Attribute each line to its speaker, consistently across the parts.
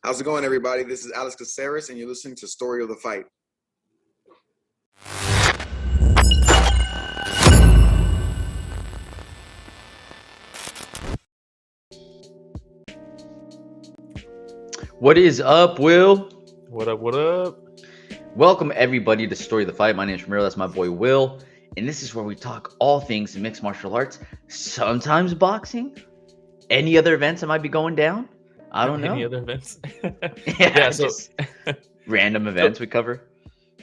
Speaker 1: How's it going, everybody? This is Alex Caceres, and you're listening to Story of the Fight.
Speaker 2: What is up, Will?
Speaker 3: What up, what up?
Speaker 2: Welcome, everybody, to Story of the Fight. My name is Ramiro. That's my boy, Will. And this is where we talk all things mixed martial arts, sometimes boxing, any other events that might be going down. I don't know.
Speaker 3: Any other events?
Speaker 2: Yeah, so just random events we cover.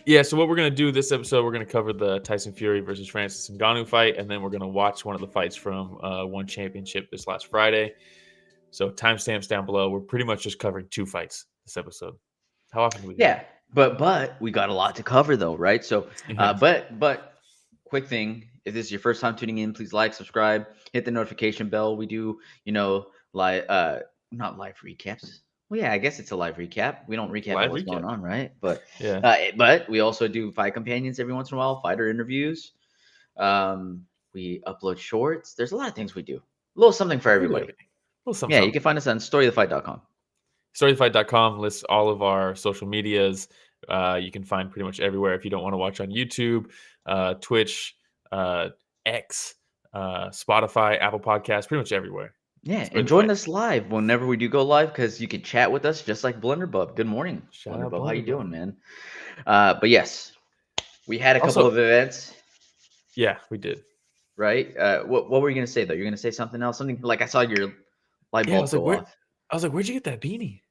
Speaker 3: Yeah, so what we're going to do this episode, we're going to cover the Tyson Fury versus Francis Ngannou fight, and then we're going to watch one of the fights from One Championship this last Friday. So timestamps down below. We're pretty much just covering two fights this episode. How often do we do
Speaker 2: that? But we got a lot to cover, though, right? So, but quick thing, if this is your first time tuning in, please like, subscribe, hit the notification bell. We do, not live recaps. Well, yeah, I guess it's a live recap. We don't recap what's going on, right? But but we also do fight companions every once in a while, fighter interviews. We upload shorts. There's a lot of things we do. A little something for everybody. Yeah, you can find us on storyofthefight.com.
Speaker 3: Storyofthefight.com lists all of our social medias. You can find pretty much everywhere. If you don't want to watch on YouTube, Twitch, X, Spotify, Apple Podcasts, pretty much everywhere.
Speaker 2: Yeah, and join us live whenever we do go live, because you can chat with us just like Blunderbub. Good morning, Blunderbub. How you doing, man? But yes, we had a couple of events.
Speaker 3: Yeah, we did.
Speaker 2: Right? What were you going to say, though? You're going to say something else? Something like I saw your light bulb go off.
Speaker 3: I was like, where'd you get that beanie?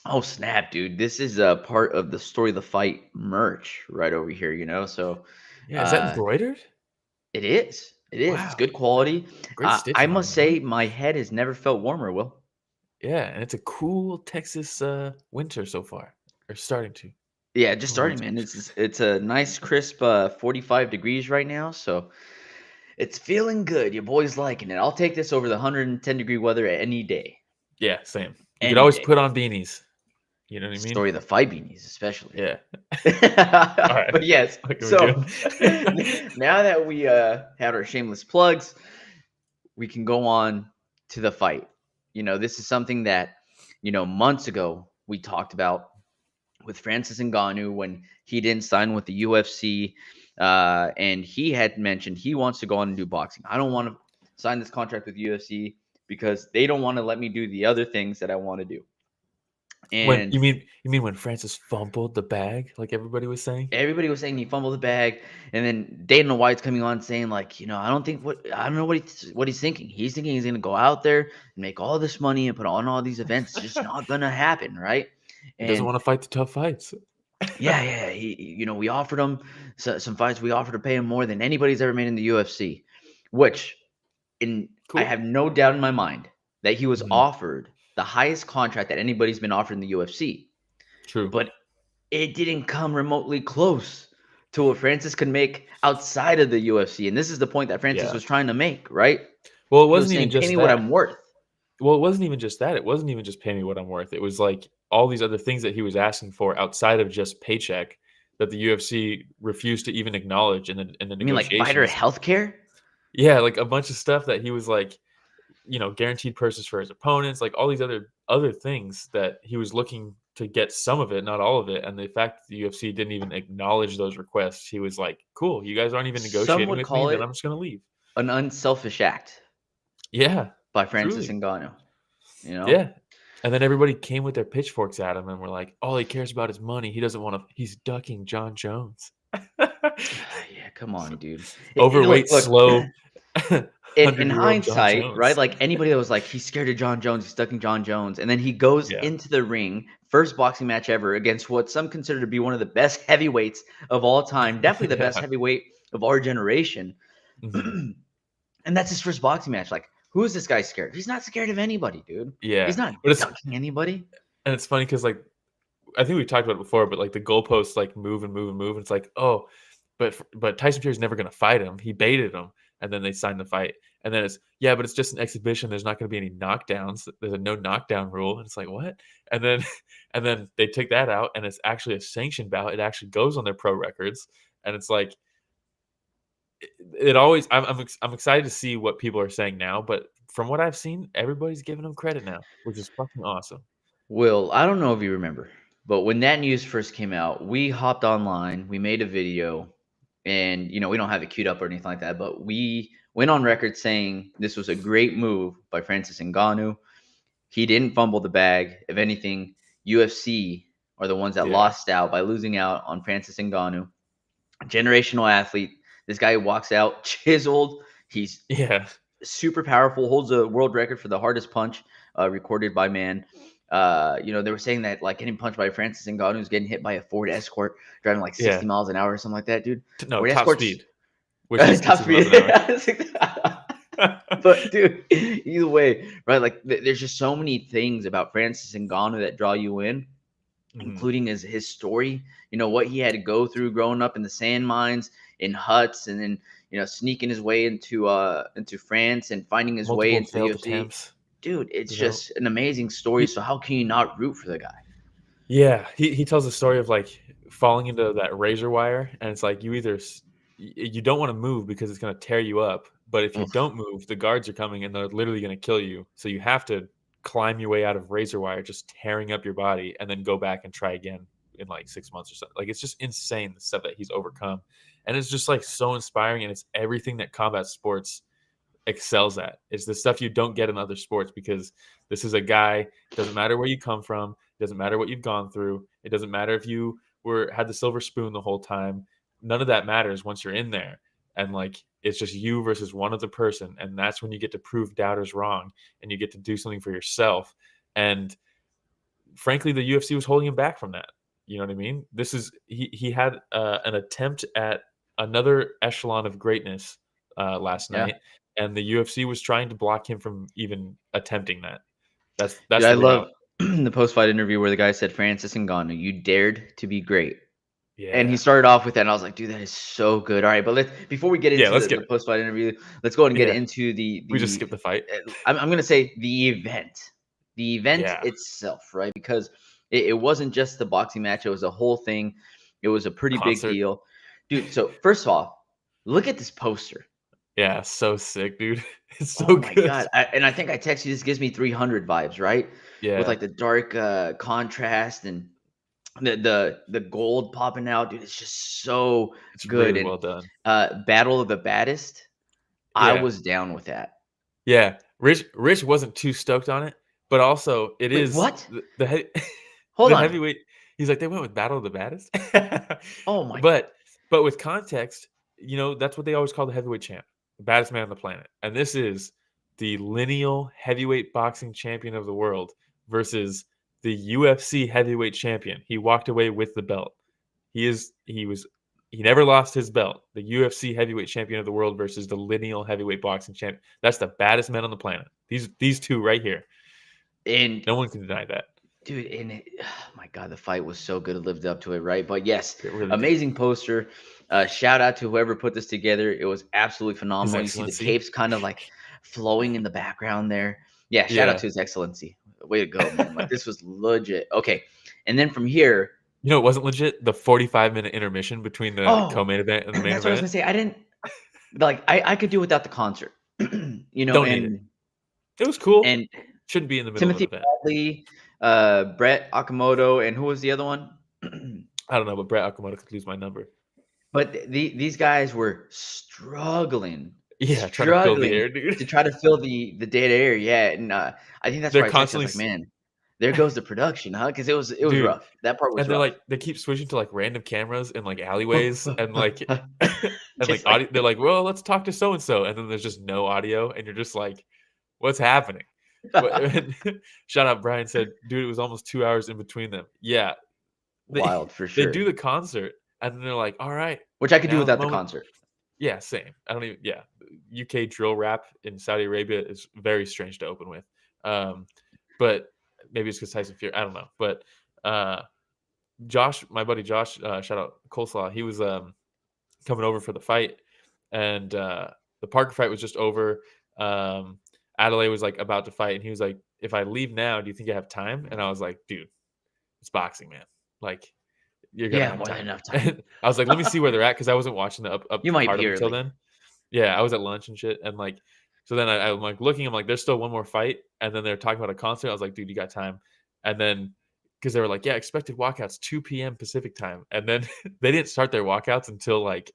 Speaker 2: Oh, snap, dude. This is a part of the Story of the Fight merch right over here, So,
Speaker 3: yeah, is that embroidered?
Speaker 2: It is. It is. Wow. It's good quality. I must say my head has never felt warmer, Will.
Speaker 3: Yeah, and it's a cool Texas winter so far. Or starting to.
Speaker 2: Yeah, just starting, man. It's a nice, crisp 45 degrees right now, so it's feeling good. Your boy's liking it. I'll take this over the 110-degree weather any day.
Speaker 3: Yeah, same. You could always put on beanies. You know what I mean?
Speaker 2: Story of the Fight beanies, especially.
Speaker 3: Yeah.
Speaker 2: All right. But yes, so now that we had our shameless plugs, we can go on to the fight. This is something that, months ago we talked about with Francis Ngannou when he didn't sign with the UFC. And he had mentioned he wants to go on and do boxing. I don't want to sign this contract with UFC because they don't want to let me do the other things that I want to do. And
Speaker 3: you mean when Francis fumbled the bag, like everybody was saying?
Speaker 2: Everybody was saying he fumbled the bag, and then Dana White's coming on saying like, I don't know what he's thinking. He's thinking he's gonna go out there and make all this money and put on all these events. It's just not gonna happen, right?
Speaker 3: He doesn't want to fight the tough fights.
Speaker 2: Yeah. We offered him some fights. We offered to pay him more than anybody's ever made in the UFC, which, I have no doubt in my mind that he was offered the highest contract that anybody's been offered in the UFC.
Speaker 3: True.
Speaker 2: But it didn't come remotely close to what Francis could make outside of the UFC. And this is the point that Francis was trying to make, right?
Speaker 3: Well, it wasn't even just
Speaker 2: pay me what I'm worth.
Speaker 3: Well, it wasn't even just that. It wasn't even just pay me what I'm worth. It was like all these other things that he was asking for outside of just paycheck that the UFC refused to even acknowledge in the negotiations.
Speaker 2: You mean like fighter healthcare?
Speaker 3: Yeah, like a bunch of stuff that he was like, guaranteed purses for his opponents, like all these other things that he was looking to get some of it, not all of it. And the fact that the UFC didn't even acknowledge those requests, he was like, cool, you guys aren't even negotiating with me, then I'm just going to leave.
Speaker 2: An unselfish act.
Speaker 3: Yeah.
Speaker 2: By Francis Ngannou.
Speaker 3: Yeah. And then everybody came with their pitchforks at him and were like, all he cares about is money. He doesn't want to, he's ducking John Jones.
Speaker 2: Yeah, come on, dude.
Speaker 3: Overweight, slow.
Speaker 2: In hindsight, right? Like anybody that was like, he's scared of John Jones, he's ducking John Jones. And then he goes into the ring, first boxing match ever against what some consider to be one of the best heavyweights of all time. Definitely the best heavyweight of our generation. And that's his first boxing match. Like, who is this guy scared? He's not scared of anybody, dude.
Speaker 3: Yeah.
Speaker 2: He's not ducking anybody.
Speaker 3: And it's funny because, like, I think we've talked about it before, but like the goalposts like move and move and move. And it's like, oh, but Tyson Fury's never going to fight him. He baited him. And then they signed the fight. And then it's, but it's just an exhibition. There's not going to be any knockdowns. There's a no knockdown rule. And it's like, what? And then they take that out, and it's actually a sanctioned bout. It actually goes on their pro records. And it's like, it always, I'm excited to see what people are saying now. But from what I've seen, everybody's giving him credit now, which is fucking awesome.
Speaker 2: Will, I don't know if you remember, but when that news first came out, we hopped online, we made a video, and we don't have it queued up or anything like that, but we went on record saying this was a great move by Francis Ngannou. He didn't fumble the bag. If anything, UFC are the ones that
Speaker 3: Yeah.
Speaker 2: lost out by losing out on Francis Ngannou. Generational athlete. This guy walks out chiseled. He's super powerful, holds a world record for the hardest punch recorded by man. They were saying that like getting punched by Francis Ngannou is getting hit by a Ford Escort driving like 60 miles an hour or something like that, dude.
Speaker 3: No,
Speaker 2: Ford
Speaker 3: top
Speaker 2: Escorts,
Speaker 3: speed. Which is
Speaker 2: top speed. But dude, either way, right? Like there's just so many things about Francis Ngannou that draw you in, including his story. What he had to go through growing up in the sand mines, in huts, and then sneaking his way into France and finding his way into the UFC.
Speaker 3: Attempts.
Speaker 2: Dude, it's just an amazing story. So how can you not root for the guy?
Speaker 3: Yeah, he tells the story of like falling into that razor wire, and it's like you don't want to move because it's going to tear you up, but if you don't move, the guards are coming and they're literally going to kill you. So you have to climb your way out of razor wire, just tearing up your body, and then go back and try again in like 6 months or something. Like it's just insane the stuff that he's overcome, and it's just like so inspiring, and it's everything that combat sports excels at. It's the stuff you don't get in other sports, because this is a guy, doesn't matter where you come from, doesn't matter what you've gone through, it doesn't matter if you had the silver spoon the whole time, none of that matters once you're in there. And like it's just you versus one other person, and that's when you get to prove doubters wrong and you get to do something for yourself. And frankly, the UFC was holding him back from that. You know what I mean? He had an attempt at another echelon of greatness last night, and the UFC was trying to block him from even attempting that. That's
Speaker 2: I love the post-fight interview where the guy said, Francis Ngannou, you dared to be great. Yeah. And he started off with that, and I was like, dude, that is so good. All right, but before we get into the post-fight interview, let's go ahead and get into the
Speaker 3: we just skipped the fight.
Speaker 2: I'm going to say the event. The event itself, right? Because it wasn't just the boxing match. It was a whole thing. It was a pretty big deal. Dude, so first of all, look at this poster.
Speaker 3: Yeah, so sick, dude. It's so
Speaker 2: good.
Speaker 3: Oh my
Speaker 2: God. I think I texted you, this gives me 300 vibes, right?
Speaker 3: Yeah.
Speaker 2: With like the dark contrast and the gold popping out, dude. It's just so good.
Speaker 3: Really well done.
Speaker 2: Battle of the Baddest. Yeah. I was down with that.
Speaker 3: Yeah. Rich wasn't too stoked on it, but also it is
Speaker 2: what?
Speaker 3: Hold on. Heavyweight. He's like, they went with Battle of the Baddest.
Speaker 2: Oh my.
Speaker 3: But with context, that's what they always call the heavyweight champ, the baddest man on the planet. And this is the lineal heavyweight boxing champion of the world versus the UFC heavyweight champion. He walked away with the belt. He never lost his belt. The UFC heavyweight champion of the world versus the lineal heavyweight boxing champion. That's the baddest men on the planet. These two right here. And no one can deny that.
Speaker 2: Dude, and oh my God, the fight was so good. It lived up to it, right? But yes, really amazing poster. Shout out to whoever put this together. It was absolutely phenomenal. You see the capes kind of like flowing in the background there. Yeah, shout out to His Excellency. Way to go, man. Like this was legit. Okay. And then from here.
Speaker 3: It wasn't legit? The 45-minute intermission between the co-main event and the main event.
Speaker 2: That's what I was going to say. I didn't like I could do without the concert.
Speaker 3: Don't need it was cool.
Speaker 2: And
Speaker 3: shouldn't be in the middle
Speaker 2: Timothy
Speaker 3: of the event.
Speaker 2: Bradley, Brett Okamoto, and who was the other one?
Speaker 3: I don't know, but Brett Okamoto could lose my number.
Speaker 2: But these guys were struggling.
Speaker 3: Yeah, trying to fill the air, dude.
Speaker 2: To try to fill the dead air. Yeah, and I think that's why constantly like, man, there goes the production, huh? Because it was dude, rough. That part was
Speaker 3: and they're
Speaker 2: rough.
Speaker 3: Like they keep switching to like random cameras in like alleyways and like and like audio. They're like, well, let's talk to so and so, and then there's just no audio, and you're just like, what's happening? Shout out Brian said, dude, it was almost 2 hours in between them. Yeah,
Speaker 2: wild for sure.
Speaker 3: They do the concert, and then they're like, all right,
Speaker 2: which I could do without the concert.
Speaker 3: Yeah, same. I don't even. Yeah, UK drill rap in Saudi Arabia is very strange to open with. But maybe it's because Tyson Fury. I don't know. But Josh, my buddy Josh, shout out Coleslaw. He was coming over for the fight, and the Parker fight was just over. Adelaide was like about to fight, and he was like, "If I leave now, do you think I have time?" And I was like, "Dude, it's boxing, man. Like, you're gonna have time."
Speaker 2: Enough time.
Speaker 3: I was like, "Let me see where they're at," because I wasn't watching the up
Speaker 2: you might
Speaker 3: part
Speaker 2: be
Speaker 3: until then. Yeah, I was at lunch and shit, and like, so then I'm like looking. I'm like, "There's still one more fight," and then they're talking about a concert. I was like, "Dude, you got time?" And then because they were like, yeah, expected walkouts 2 p.m. Pacific time, and then they didn't start their walkouts until like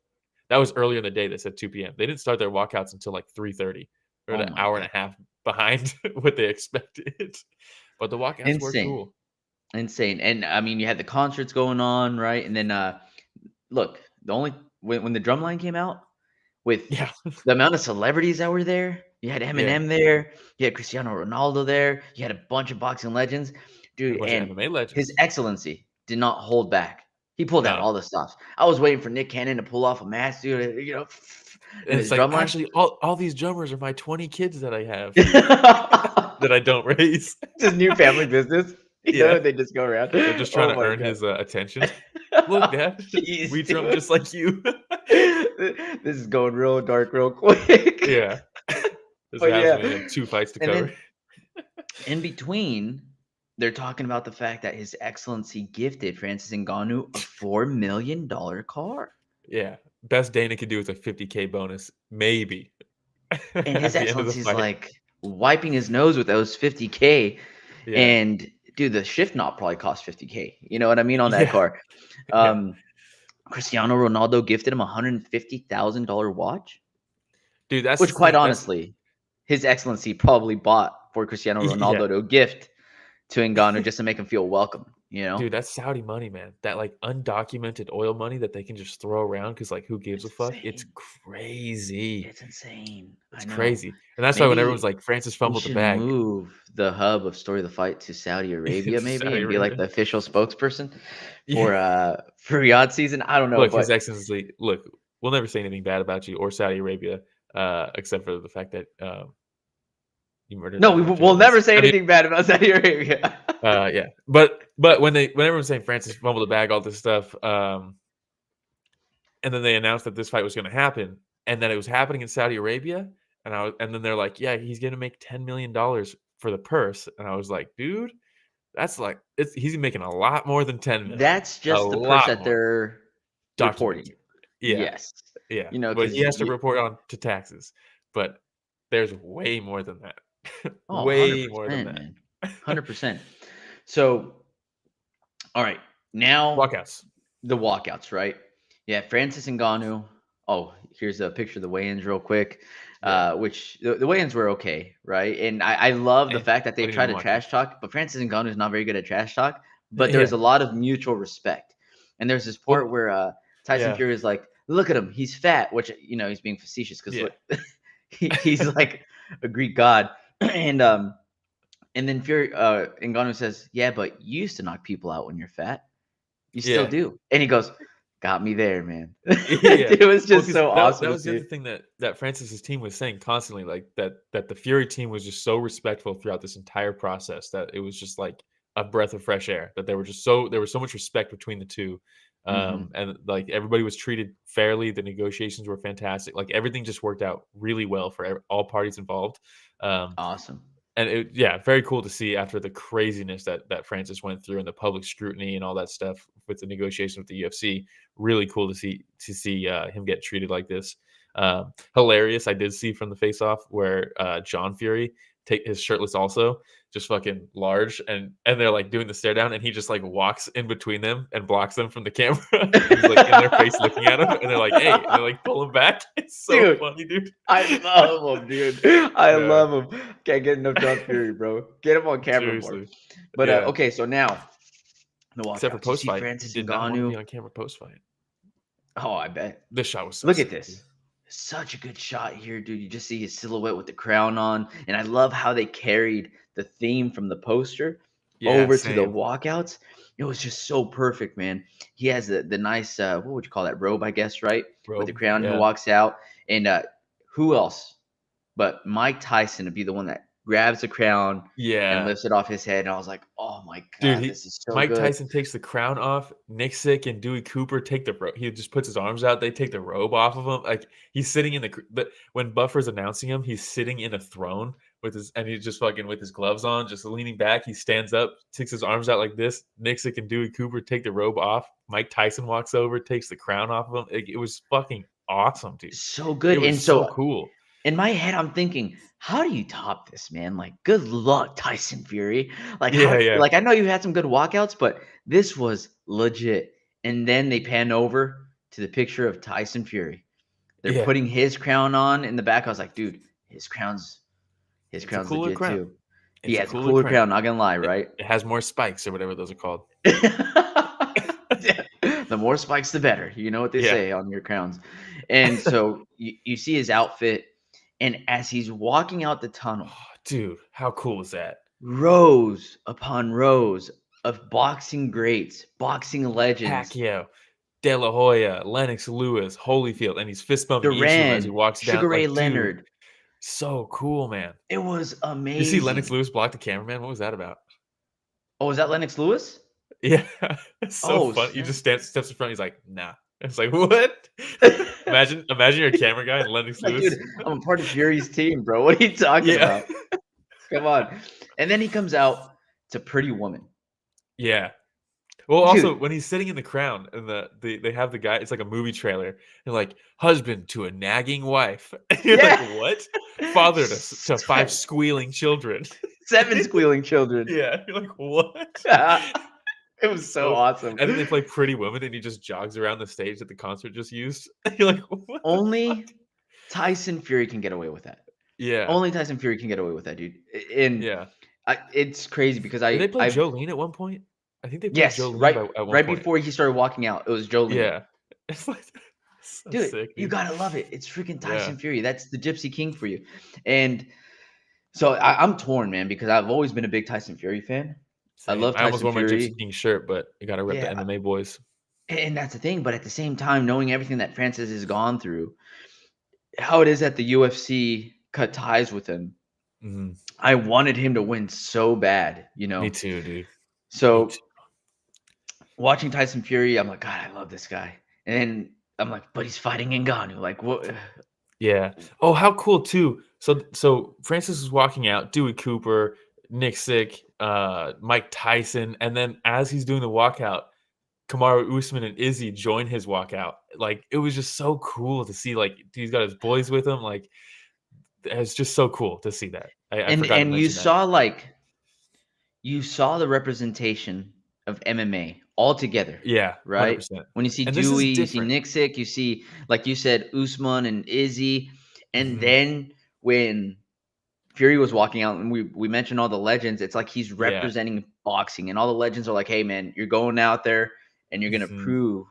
Speaker 3: that was earlier in the day. They said 2 p.m. They didn't start their walkouts until like 3:30. They're
Speaker 2: Oh
Speaker 3: an
Speaker 2: my
Speaker 3: hour
Speaker 2: God.
Speaker 3: and a half behind what they expected. But the walkouts were
Speaker 2: Insane.
Speaker 3: cool.
Speaker 2: Insane. And I mean, you had the concerts going on, right? And then look, the only when the drumline came out with
Speaker 3: Yeah.
Speaker 2: the amount of celebrities that were there, you had
Speaker 3: Yeah.
Speaker 2: Eminem there, you had Cristiano Ronaldo there, you had a bunch of boxing legends,
Speaker 3: A
Speaker 2: dude,
Speaker 3: bunch of
Speaker 2: and
Speaker 3: MMA legends.
Speaker 2: His Excellency did not hold back. He pulled out
Speaker 3: No.
Speaker 2: all the stops. I was waiting for Nick Cannon to pull off a mask, dude, you know,
Speaker 3: And
Speaker 2: and
Speaker 3: it's
Speaker 2: his
Speaker 3: like,
Speaker 2: drum line.
Speaker 3: actually, all these drummers are my 20 kids that I have that I don't raise.
Speaker 2: It's his new family business. You
Speaker 3: Yeah.
Speaker 2: know, they just go around.
Speaker 3: They're just trying
Speaker 2: Oh
Speaker 3: to
Speaker 2: my
Speaker 3: earn
Speaker 2: God.
Speaker 3: his attention. Look, Dad,
Speaker 2: Jeez,
Speaker 3: we drum
Speaker 2: dude.
Speaker 3: just like you.
Speaker 2: This is going real dark real quick.
Speaker 3: Yeah. This
Speaker 2: But
Speaker 3: has
Speaker 2: yeah.
Speaker 3: me 2 fights to
Speaker 2: And
Speaker 3: cover.
Speaker 2: then in between, they're talking about the fact that His Excellency gifted Francis Ngannou a $4 million car.
Speaker 3: Yeah. Best Dana could do is a 50K bonus, maybe.
Speaker 2: And His
Speaker 3: At the end of the
Speaker 2: Excellency's
Speaker 3: fight.
Speaker 2: like wiping his nose with those 50K.
Speaker 3: Yeah.
Speaker 2: And dude, the shift knot probably cost 50K. You know what I mean on that
Speaker 3: Yeah.
Speaker 2: car.
Speaker 3: Yeah.
Speaker 2: Cristiano Ronaldo gifted him a $150,000 watch,
Speaker 3: Dude, that's
Speaker 2: which
Speaker 3: the
Speaker 2: quite
Speaker 3: thing.
Speaker 2: honestly, His Excellency probably bought for Cristiano Ronaldo to gift to Ngannou just to make him feel welcome, you know?
Speaker 3: Dude, that's Saudi money, man. That like undocumented oil money that they can just throw around because like who gives
Speaker 2: It's
Speaker 3: a fuck? It's
Speaker 2: insane.
Speaker 3: crazy.
Speaker 2: It's insane.
Speaker 3: It's
Speaker 2: I know.
Speaker 3: crazy. And that's why when everyone's
Speaker 2: Maybe
Speaker 3: like Francis
Speaker 2: we
Speaker 3: fumbled the
Speaker 2: should
Speaker 3: bag
Speaker 2: move the hub of Story of the Fight to Saudi Arabia,
Speaker 3: into
Speaker 2: maybe,
Speaker 3: Saudi
Speaker 2: and be like the
Speaker 3: Arabia.
Speaker 2: official spokesperson
Speaker 3: Yeah.
Speaker 2: for Riyadh season. I don't know,
Speaker 3: Look, His
Speaker 2: but
Speaker 3: Excellency, look, we'll never say anything bad about you or Saudi Arabia, except for the fact that you murdered
Speaker 2: no,
Speaker 3: that one
Speaker 2: we'll never
Speaker 3: journalist.
Speaker 2: say
Speaker 3: I mean,
Speaker 2: anything bad about Saudi Arabia.
Speaker 3: yeah. But when everyone's saying Francis fumbled the bag, all this stuff, and then they announced that this fight was going to happen, and that it was happening in Saudi Arabia, and then they're like, yeah, he's going to make $10 million for the purse, and I was like, dude, that's like he's making a lot more than 10 million.
Speaker 2: That's
Speaker 3: A
Speaker 2: just the purse
Speaker 3: lot
Speaker 2: that
Speaker 3: more.
Speaker 2: they're reporting.
Speaker 3: Documented. Yeah.
Speaker 2: Yes.
Speaker 3: Yeah.
Speaker 2: You know,
Speaker 3: But he has to
Speaker 2: 'cause
Speaker 3: report on to taxes. But there's way more than that.
Speaker 2: oh,
Speaker 3: Way more than
Speaker 2: 100%,
Speaker 3: that.
Speaker 2: man. 100%. So, all right, now
Speaker 3: Walkouts.
Speaker 2: the walkouts, right? Yeah, Francis Ngannou. Oh, here's a picture of the weigh-ins real quick.
Speaker 3: Yeah.
Speaker 2: Which the weigh-ins were okay, right? And I love the
Speaker 3: Eh,
Speaker 2: fact that
Speaker 3: I
Speaker 2: they
Speaker 3: didn't
Speaker 2: tried
Speaker 3: even
Speaker 2: to
Speaker 3: watch
Speaker 2: trash
Speaker 3: it.
Speaker 2: talk, but Francis Ngannou is not very good at trash talk. But there was
Speaker 3: Yeah.
Speaker 2: a lot of mutual respect. And there's this
Speaker 3: Well,
Speaker 2: part where Tyson
Speaker 3: yeah.
Speaker 2: Fury is like, "Look at him, he's fat," which you know he's being facetious because
Speaker 3: Yeah.
Speaker 2: look, he's like a Greek god, and then Fury Ngannou says, "Yeah, but you used to knock people out when you're fat. You still
Speaker 3: Yeah.
Speaker 2: do." And he goes, "Got me there, man."
Speaker 3: Yeah.
Speaker 2: It was
Speaker 3: Well,
Speaker 2: just
Speaker 3: 'cause
Speaker 2: so
Speaker 3: that
Speaker 2: awesome to
Speaker 3: was the
Speaker 2: see.
Speaker 3: other thing that Francis's team was saying constantly, like that the Fury team was just so respectful throughout this entire process that it was just like a breath of fresh air. That there was so much respect between the two.
Speaker 2: Mhm.
Speaker 3: And like everybody was treated fairly. The negotiations were fantastic. Like everything just worked out really well for all parties involved. Um,
Speaker 2: Awesome.
Speaker 3: and yeah, very cool to see after the craziness that Francis went through and the public scrutiny and all that stuff with the negotiation with the UFC. Really cool to see him get treated like this. Hilarious. I did see from the face off where John Fury take his shirtless also just fucking large and they're like doing the stare down and he just like walks in between them and blocks them from the camera. He's like in their face looking at him and they're like, hey, and they're like pull him back. It's so
Speaker 2: Dude,
Speaker 3: funny, dude.
Speaker 2: I love him, dude. I
Speaker 3: Yeah.
Speaker 2: love him. Can't get enough John Fury, bro. Get him on camera more.
Speaker 3: Seriously.
Speaker 2: But
Speaker 3: Yeah.
Speaker 2: okay, so now the
Speaker 3: Except for
Speaker 2: walkouts. You
Speaker 3: post
Speaker 2: see
Speaker 3: fight,
Speaker 2: Francis
Speaker 3: did not want to be
Speaker 2: Ngannou.
Speaker 3: on camera post fight.
Speaker 2: Oh, I bet.
Speaker 3: This shot was so
Speaker 2: Look at
Speaker 3: sick, dude.
Speaker 2: this. Such a good shot here, dude. You just see his silhouette with the crown on. And I love how they carried the theme from the poster
Speaker 3: Yeah,
Speaker 2: over to the
Speaker 3: same.
Speaker 2: walkouts. It was just so perfect, man. He has the nice, what would you call that? Robe, I guess, right? With the
Speaker 3: Robe,
Speaker 2: crown. He
Speaker 3: yeah.
Speaker 2: walks out. And who else but Mike Tyson to be the one that grabs the crown and
Speaker 3: Yeah.
Speaker 2: lifts it off his head. And I was like, oh my
Speaker 3: Dude,
Speaker 2: God, this is so
Speaker 3: Mike
Speaker 2: good.
Speaker 3: Tyson takes the crown off. Nick Sick and Dewey Cooper take the robe. He just puts his arms out. They take the robe off of him. Like he's sitting in when Buffer's announcing him, he's sitting in a throne and he's just fucking with his gloves on, just leaning back. He stands up, takes his arms out like this. Nick Sick and Dewey Cooper take the robe off. Mike Tyson walks over, takes the crown off of him. It was fucking awesome, dude.
Speaker 2: So good.
Speaker 3: It was
Speaker 2: And
Speaker 3: so
Speaker 2: so
Speaker 3: cool.
Speaker 2: In my head, I'm thinking, how do you top this, man? Like, good luck, Tyson Fury. Like,
Speaker 3: Yeah,
Speaker 2: how?
Speaker 3: yeah,
Speaker 2: Like, I know you had some good walkouts, but this was legit. And then they pan over to the picture of Tyson Fury. They're
Speaker 3: yeah.
Speaker 2: putting his crown on in the back. I was like, dude, his crown's
Speaker 3: It's a cooler
Speaker 2: legit
Speaker 3: crown.
Speaker 2: too.
Speaker 3: It's
Speaker 2: Yeah,
Speaker 3: a
Speaker 2: it's a
Speaker 3: cooler
Speaker 2: cooler
Speaker 3: crown.
Speaker 2: crown. Not gonna lie, right?
Speaker 3: It has more spikes or whatever those are called.
Speaker 2: The more spikes, the better. You know what they
Speaker 3: Yeah.
Speaker 2: say on your crowns. And so you see his outfit, and as he's walking out the tunnel,
Speaker 3: Dude, how cool is that?
Speaker 2: rows upon rows of boxing greats, boxing legends,
Speaker 3: Pacquiao, De La Hoya, Lennox Lewis, Holyfield, and he's fist bumping each of them as he
Speaker 2: Duran,
Speaker 3: walks down.
Speaker 2: Sugar Ray
Speaker 3: Like, dude,
Speaker 2: Leonard.
Speaker 3: so cool, man.
Speaker 2: It was
Speaker 3: You see Lennox
Speaker 2: amazing.
Speaker 3: Lewis block the cameraman? What was that about?
Speaker 2: Oh, was that Lennox Lewis?
Speaker 3: Yeah, it's so
Speaker 2: Oh,
Speaker 3: funny. He
Speaker 2: snap.
Speaker 3: just steps in front. He's like, nah. It's like, what? imagine you're a camera guy and Lennox
Speaker 2: Like,
Speaker 3: Lewis.
Speaker 2: dude, I'm a part of Fury's team, bro. What are you talking
Speaker 3: Yeah,
Speaker 2: about? Come on. And then he comes out to Pretty Woman.
Speaker 3: yeah. Well, also
Speaker 2: Dude.
Speaker 3: when he's sitting in the crown and they have the guy, it's like a movie trailer. And like, husband to a nagging wife. And you're
Speaker 2: Yeah.
Speaker 3: like, what? Father to 5 squealing children.
Speaker 2: 7 squealing children.
Speaker 3: Yeah, you're like, what?
Speaker 2: It was so awesome.
Speaker 3: And then they play Pretty Woman, and he just jogs around the stage that the concert just used. You're like, what?
Speaker 2: Only Tyson Fury can get away with that.
Speaker 3: Yeah,
Speaker 2: Only Tyson Fury can get away with that, dude. And
Speaker 3: yeah.
Speaker 2: it's crazy because
Speaker 3: Did they play
Speaker 2: I've
Speaker 3: Jolene at one point? I think they played
Speaker 2: yes,
Speaker 3: Jolene at one
Speaker 2: right
Speaker 3: point.
Speaker 2: before he started walking out, it was Jolene.
Speaker 3: Yeah, it's like so
Speaker 2: Dude,
Speaker 3: sick.
Speaker 2: you
Speaker 3: Dude.
Speaker 2: gotta love it. It's freaking Tyson
Speaker 3: Yeah.
Speaker 2: Fury. That's the Gypsy King for you. And so I'm torn, man, because I've always been a big Tyson Fury fan.
Speaker 3: Same.
Speaker 2: I love
Speaker 3: I almost
Speaker 2: Tyson
Speaker 3: wore my
Speaker 2: Fury.
Speaker 3: Gypsy King shirt, but you got to rep the
Speaker 2: Yeah,
Speaker 3: MMA boys.
Speaker 2: and that's the thing. But at the same time, knowing everything that Francis has gone through, how it is that the UFC cut ties with him,
Speaker 3: Mhm.
Speaker 2: I wanted him to win so bad, you know.
Speaker 3: Me too, dude.
Speaker 2: So watching Tyson Fury, I'm like, God, I love this guy. And then I'm like, but he's fighting Ngannou. Like, what?
Speaker 3: Yeah. Oh, how cool too. So Francis is walking out, Dewey Cooper, Nick Sick, Mike Tyson, and then as he's doing the walkout, Kamaru Usman and Izzy join his walkout. Like, it was just so cool to see. Like, he's got his boys with him. Like, it's just so cool to see that. I forgot to
Speaker 2: And
Speaker 3: mention that.
Speaker 2: you saw the representation of MMA all together.
Speaker 3: Yeah,
Speaker 2: Right?
Speaker 3: 100%.
Speaker 2: When you see
Speaker 3: And this is
Speaker 2: Dewey, you see
Speaker 3: different.
Speaker 2: Nick Sick, you see, like you said, Usman and Izzy. And
Speaker 3: Mhm.
Speaker 2: then when Fury was walking out, and we mentioned all the legends, it's like he's
Speaker 3: Yeah.
Speaker 2: representing boxing, and all the legends are like, hey man, you're going out there and you're gonna
Speaker 3: Mhm.
Speaker 2: prove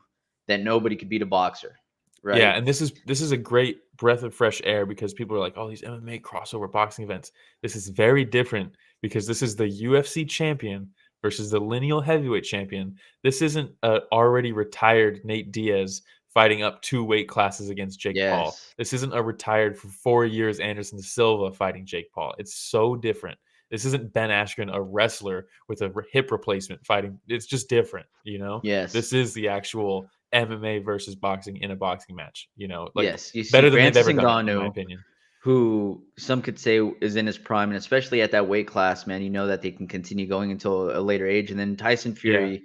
Speaker 2: that nobody could beat a boxer. Right?
Speaker 3: Yeah, and this is a great breath of fresh air because people are like, "Oh, these MMA crossover boxing events." This is very different because this is the UFC champion versus the lineal heavyweight champion. This isn't a already retired Nate Diaz fighting up 2 weight classes against Jake Paul.
Speaker 2: Yes.
Speaker 3: This isn't a retired for 4 years Anderson Silva fighting Jake Paul. It's so different. This isn't Ben Askren, a wrestler with a hip replacement fighting. It's just different, you know?
Speaker 2: Yes.
Speaker 3: This is the actual MMA versus boxing in a boxing match, you know, like
Speaker 2: Yes. You see
Speaker 3: better than they've
Speaker 2: Francis
Speaker 3: ever done it, in my
Speaker 2: Ngannou,
Speaker 3: opinion.
Speaker 2: who some could say is in his prime, and especially at that weight class, man, you know that they can continue going until a later age. And then Tyson
Speaker 3: Yeah,
Speaker 2: Fury,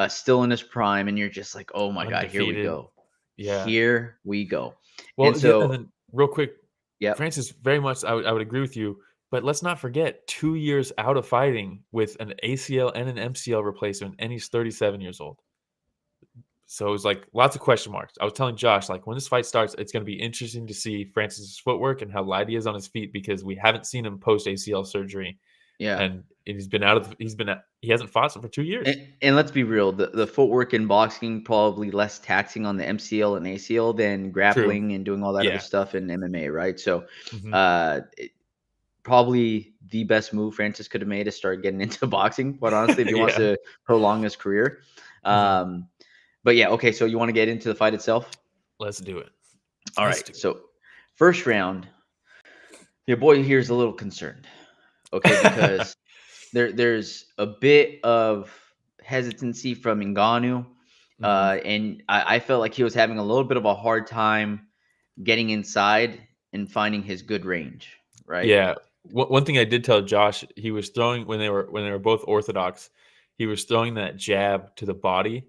Speaker 2: still in his prime, and you're just like, oh my God, here we
Speaker 3: undefeated.
Speaker 2: go.
Speaker 3: Yeah.
Speaker 2: Here we go.
Speaker 3: Well,
Speaker 2: And
Speaker 3: and
Speaker 2: so,
Speaker 3: then real quick,
Speaker 2: yep.
Speaker 3: Francis, very much, I would agree with you, but let's not forget 2 years out of fighting with an ACL and an MCL replacement, and he's 37 years old. So it was like lots of question marks. I was telling Josh, like, when this fight starts, it's going to be interesting to see Francis's footwork and how light he is on his feet because we haven't seen him post ACL surgery.
Speaker 2: Yeah.
Speaker 3: And he hasn't fought for 2 years.
Speaker 2: And let's be real, the footwork in boxing probably less taxing on the MCL and ACL than grappling and doing all that other
Speaker 3: Yeah.
Speaker 2: stuff in MMA, right? So,
Speaker 3: Mhm.
Speaker 2: probably the best move Francis could have made is start getting into boxing, quite honestly, if he wants
Speaker 3: Yeah.
Speaker 2: to prolong his career. But yeah, okay, so you want to get into the fight itself?
Speaker 3: Let's do it.
Speaker 2: All right. So first round, your boy here is a little concerned. Okay, because there's a bit of hesitancy from Ngannou. And I felt like he was having a little bit of a hard time getting inside and finding his good range, right?
Speaker 3: Yeah. One thing I did tell Josh, he was throwing when they were both orthodox, he was throwing that jab to the body,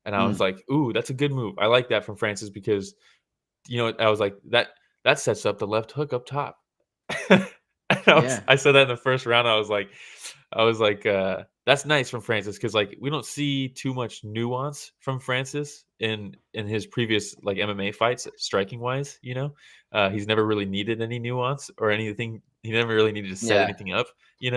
Speaker 3: and I was like, "Ooh, that's a good move. I like that from Francis because, you know, I was like that that sets up the left hook up top. I said that in the first round. I was like, that's nice from Francis because like we don't see too much nuance from Francis in his previous like MMA fights, striking wise. He's never really needed any nuance or anything. He never really needed to set anything up.
Speaker 2: I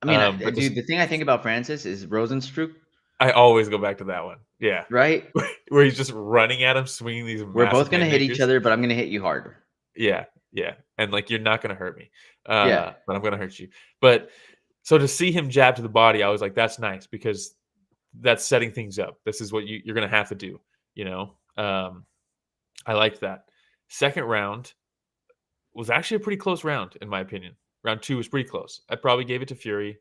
Speaker 2: mean,
Speaker 3: But
Speaker 2: dude, the thing I think about Francis is Rosenstruck.
Speaker 3: I always go back to that one. Yeah,
Speaker 2: right,
Speaker 3: where he's just running at him, swinging these.
Speaker 2: We're both gonna hit each other, but I'm gonna hit you harder.
Speaker 3: Yeah, and like you're not gonna hurt me. But I'm gonna hurt you. But so to see him jab to the body, I was like, that's nice because that's setting things up. This is what you're gonna have to do. I liked that. Second round was actually a pretty close round, in my opinion. Round 2 was pretty close. I probably gave it to Fury,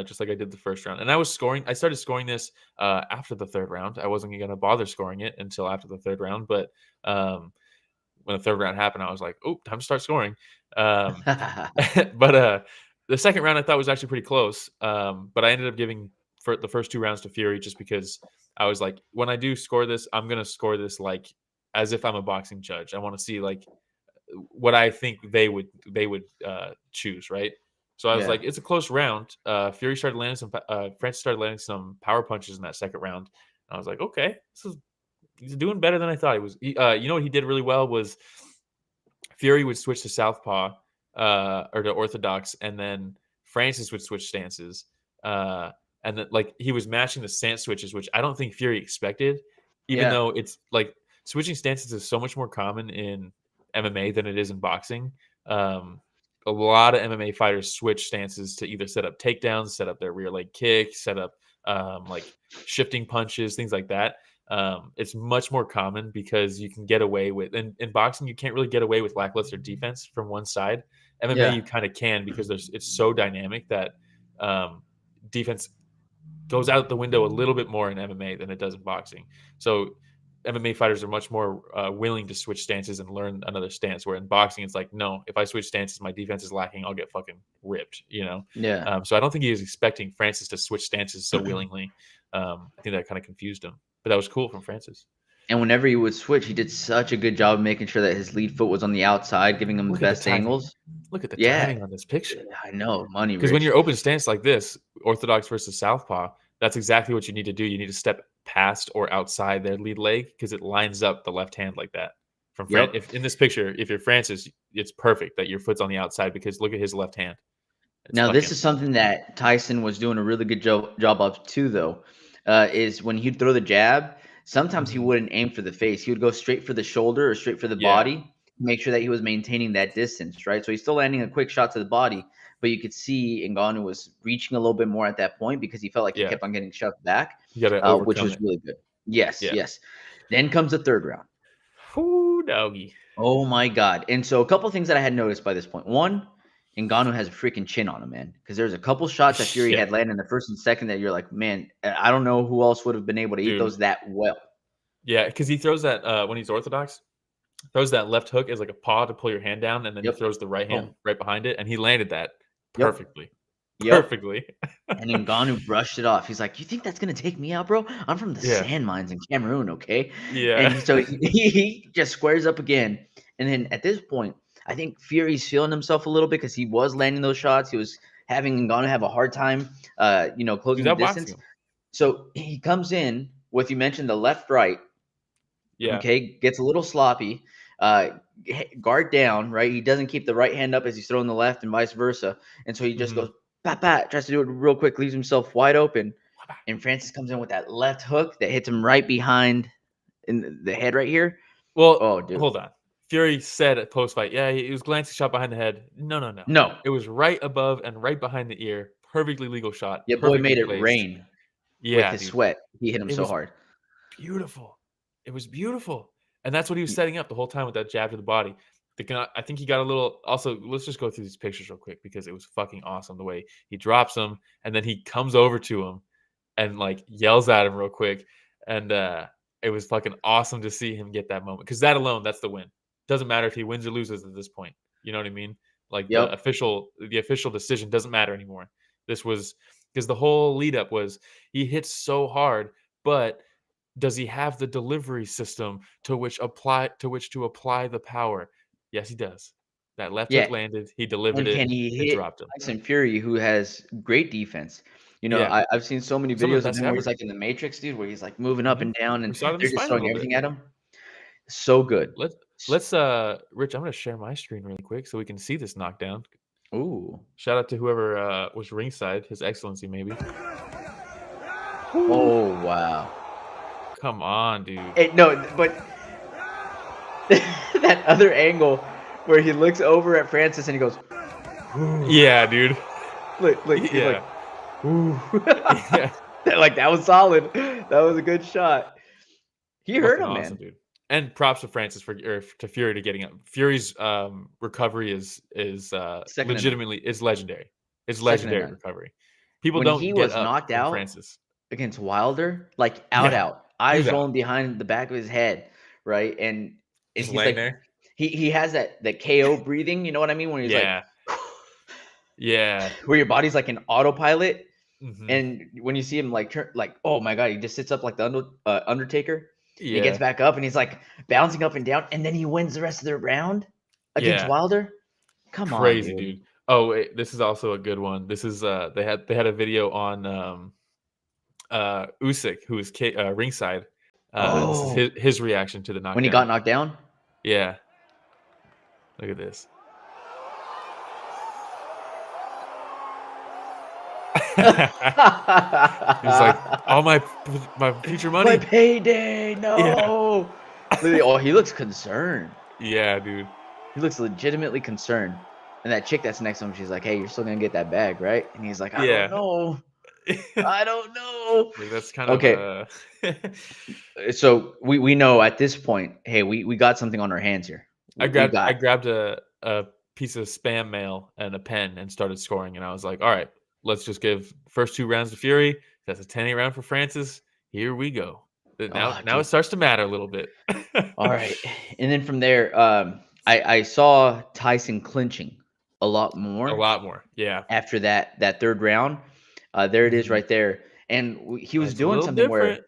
Speaker 3: just like I did the first round. And I started scoring this after the third round. I wasn't going to bother scoring it until after the third round. But when the third round happened, I was like, oh, time to start scoring. But the second round I thought was actually pretty close. But I ended up giving for the first 2 rounds to Fury just because I was like, when I do score this, I'm going to score this like as if I'm a boxing judge. I want to see like what I think they would choose, right? So I was like, it's a close round. Fury started landing some, Francis started landing some power punches in that second round. And I was like, okay, he's doing better than I thought he was. What he did really well was Fury would switch to southpaw or to orthodox, and then Francis would switch stances. And then like he was matching the stance switches, which I don't think Fury expected, even though it's like switching stances is so much more common in MMA than it is in boxing. A lot of MMA fighters switch stances to either set up takedowns, set up their rear leg kick, set up like shifting punches, things like that. It's much more common because you can get away with, in boxing, you can't really get away with lackluster defense from one side. MMA, you kind of can because it's so dynamic that defense goes out the window a little bit more in MMA than it does in boxing. So MMA fighters are much more willing to switch stances and learn another stance. Where in boxing, it's like, no, if I switch stances, my defense is lacking. I'll get fucking ripped, So I don't think he was expecting Francis to switch stances so willingly. I think that kind of confused him. But that was cool from Francis.
Speaker 2: And whenever he would switch, he did such a good job of making sure that his lead foot was on the outside, giving him the best angles.
Speaker 3: Look at the timing on this picture.
Speaker 2: I know, money.
Speaker 3: Because when you're open stance like this, orthodox versus southpaw, that's exactly what you need to do. You need to step past or outside their lead leg because it lines up the left hand like that. If in this picture, if you're Francis, it's perfect that your foot's on the outside because look at his left hand.
Speaker 2: Now, this is something that Tyson was doing a really good job of too, though, is when he'd throw the jab, sometimes he wouldn't aim for the face. He would go straight for the shoulder or straight for the body to make sure that he was maintaining that distance, right? So he's still landing a quick shot to the body, but you could see Ngannou was reaching a little bit more at that point because he felt like he kept on getting shoved back, which was really good. Yes. Then comes the third round.
Speaker 3: Ooh, doggy.
Speaker 2: Oh, my God. And so a couple of things that I had noticed by this point. One, Ngannou has a freaking chin on him, man. Because there's a couple shots that Fury had landed in the first and second that you're like, man, I don't know who else would have been able to eat those that well.
Speaker 3: Yeah, because he throws that when he's orthodox, throws that left hook as like a paw to pull your hand down, and then he throws the right hand right behind it, and he landed that perfectly. Perfectly.
Speaker 2: And Ngannou brushed it off. He's like, you think that's going to take me out, bro? I'm from the sand mines in Cameroon, okay?
Speaker 3: Yeah.
Speaker 2: And so he just squares up again. And then at this point, I think Fury's feeling himself a little bit because he was landing those shots. He was having Ngannou have a hard time, closing the distance. So he comes in with, you mentioned the left-right.
Speaker 3: Yeah.
Speaker 2: Okay, gets a little sloppy. Guard down, right? He doesn't keep the right hand up as he's throwing the left and vice versa. And so he just goes, pat, tries to do it real quick, leaves himself wide open. And Francis comes in with that left hook that hits him right behind in the head right here.
Speaker 3: Well, hold on. Fury said at post-fight, he was glancing shot behind the head. No. It was right above and right behind the ear. Perfectly legal shot.
Speaker 2: Yeah, boy made it rain with his sweat. He hit him so hard.
Speaker 3: Beautiful. It was beautiful. And that's what he was setting up the whole time with that jab to the body. I think he got a little – also, let's just go through these pictures real quick because it was fucking awesome the way he drops him and then he comes over to him and, like, yells at him real quick. And it was fucking awesome to see him get that moment because that alone, that's the win. Doesn't matter if he wins or loses at this point. You know what I mean? Like the official decision doesn't matter anymore. This was because the whole lead up was he hits so hard, but does he have the delivery system to which to apply the power? Yes, he does. That left
Speaker 2: Yeah,
Speaker 3: hook landed. He delivered
Speaker 2: and
Speaker 3: it.
Speaker 2: can he
Speaker 3: It
Speaker 2: hit
Speaker 3: dropped him.
Speaker 2: Tyson Fury, who has great defense?
Speaker 3: Yeah,
Speaker 2: I've seen so many
Speaker 3: some of
Speaker 2: videos
Speaker 3: the
Speaker 2: of
Speaker 3: best
Speaker 2: him where he's
Speaker 3: ever.
Speaker 2: like in the Matrix, dude, where he's like moving up
Speaker 3: Hmm.
Speaker 2: and down,
Speaker 3: We
Speaker 2: and
Speaker 3: saw it in
Speaker 2: they're
Speaker 3: this
Speaker 2: just
Speaker 3: fight a
Speaker 2: throwing
Speaker 3: little bit.
Speaker 2: everything at him. So good.
Speaker 3: Let's Rich, I'm gonna share my screen really quick so we can see this knockdown.
Speaker 2: Ooh.
Speaker 3: Shout out to whoever was ringside, His Excellency maybe.
Speaker 2: Oh wow.
Speaker 3: Come on, dude.
Speaker 2: No, but that other angle where he looks over at Francis and he goes, "Ooh."
Speaker 3: Yeah, dude.
Speaker 2: Look, he's like,
Speaker 3: Yeah.
Speaker 2: "Ooh."
Speaker 3: Yeah.
Speaker 2: Like that was solid. That was a good shot. He hurt
Speaker 3: Fucking
Speaker 2: him,
Speaker 3: awesome,
Speaker 2: man.
Speaker 3: dude. And props to Francis to Fury to getting up. Fury's recovery is
Speaker 2: Second to none.
Speaker 3: legitimately is legendary. It's
Speaker 2: Second to
Speaker 3: legendary
Speaker 2: none.
Speaker 3: recovery. People
Speaker 2: When
Speaker 3: don't
Speaker 2: he
Speaker 3: get
Speaker 2: was
Speaker 3: up
Speaker 2: knocked
Speaker 3: from
Speaker 2: out
Speaker 3: Francis.
Speaker 2: against Wilder, like
Speaker 3: Yeah,
Speaker 2: out,
Speaker 3: he was
Speaker 2: eyes
Speaker 3: out.
Speaker 2: rolling behind the back of his head, right? And
Speaker 3: Just
Speaker 2: he's
Speaker 3: laying
Speaker 2: like,
Speaker 3: there.
Speaker 2: he has that KO breathing. You know what I mean? When he's like,
Speaker 3: Yeah. Yeah.
Speaker 2: where your body's like an autopilot.
Speaker 3: Hmm.
Speaker 2: And when you see him like turn, like, oh my god, he just sits up like the Undertaker. And he gets
Speaker 3: Yeah.
Speaker 2: back up and he's like bouncing up and down, and then he wins the rest of the round against
Speaker 3: Yeah.
Speaker 2: Wilder. Come on,
Speaker 3: Crazy,
Speaker 2: dude.
Speaker 3: dude. Oh, wait, this is also a good one. This is they had a video on Usyk, who was ringside. This is
Speaker 2: Oh,
Speaker 3: his reaction to the
Speaker 2: when he got
Speaker 3: knockdown.
Speaker 2: knocked down.
Speaker 3: Yeah. Look at this. He's like, all my future money.
Speaker 2: My payday,
Speaker 3: Yeah.
Speaker 2: no. Oh, he looks concerned.
Speaker 3: Yeah, dude.
Speaker 2: He looks legitimately concerned. And that chick that's next to him, she's like, "Hey, you're still gonna get that bag, right?" And he's like, "I don't
Speaker 3: Yeah.
Speaker 2: know. I don't know."
Speaker 3: Like, that's kind
Speaker 2: Okay,
Speaker 3: of
Speaker 2: so we know at this point, hey, we got something on our hands here.
Speaker 3: I
Speaker 2: We
Speaker 3: grabbed a piece of spam mail and a pen and started scoring, and I was like, all right, let's just give first 2 rounds to Fury. That's a 10-8 round for Francis. Here we go. Now
Speaker 2: oh,
Speaker 3: it
Speaker 2: dude.
Speaker 3: starts to matter a little bit.
Speaker 2: All right, and then from there, I saw Tyson clinching a lot
Speaker 3: A
Speaker 2: more
Speaker 3: lot more. Yeah.
Speaker 2: after that third round. There it is
Speaker 3: Mhm.
Speaker 2: right there, and he was
Speaker 3: It's a
Speaker 2: doing
Speaker 3: little
Speaker 2: something
Speaker 3: different.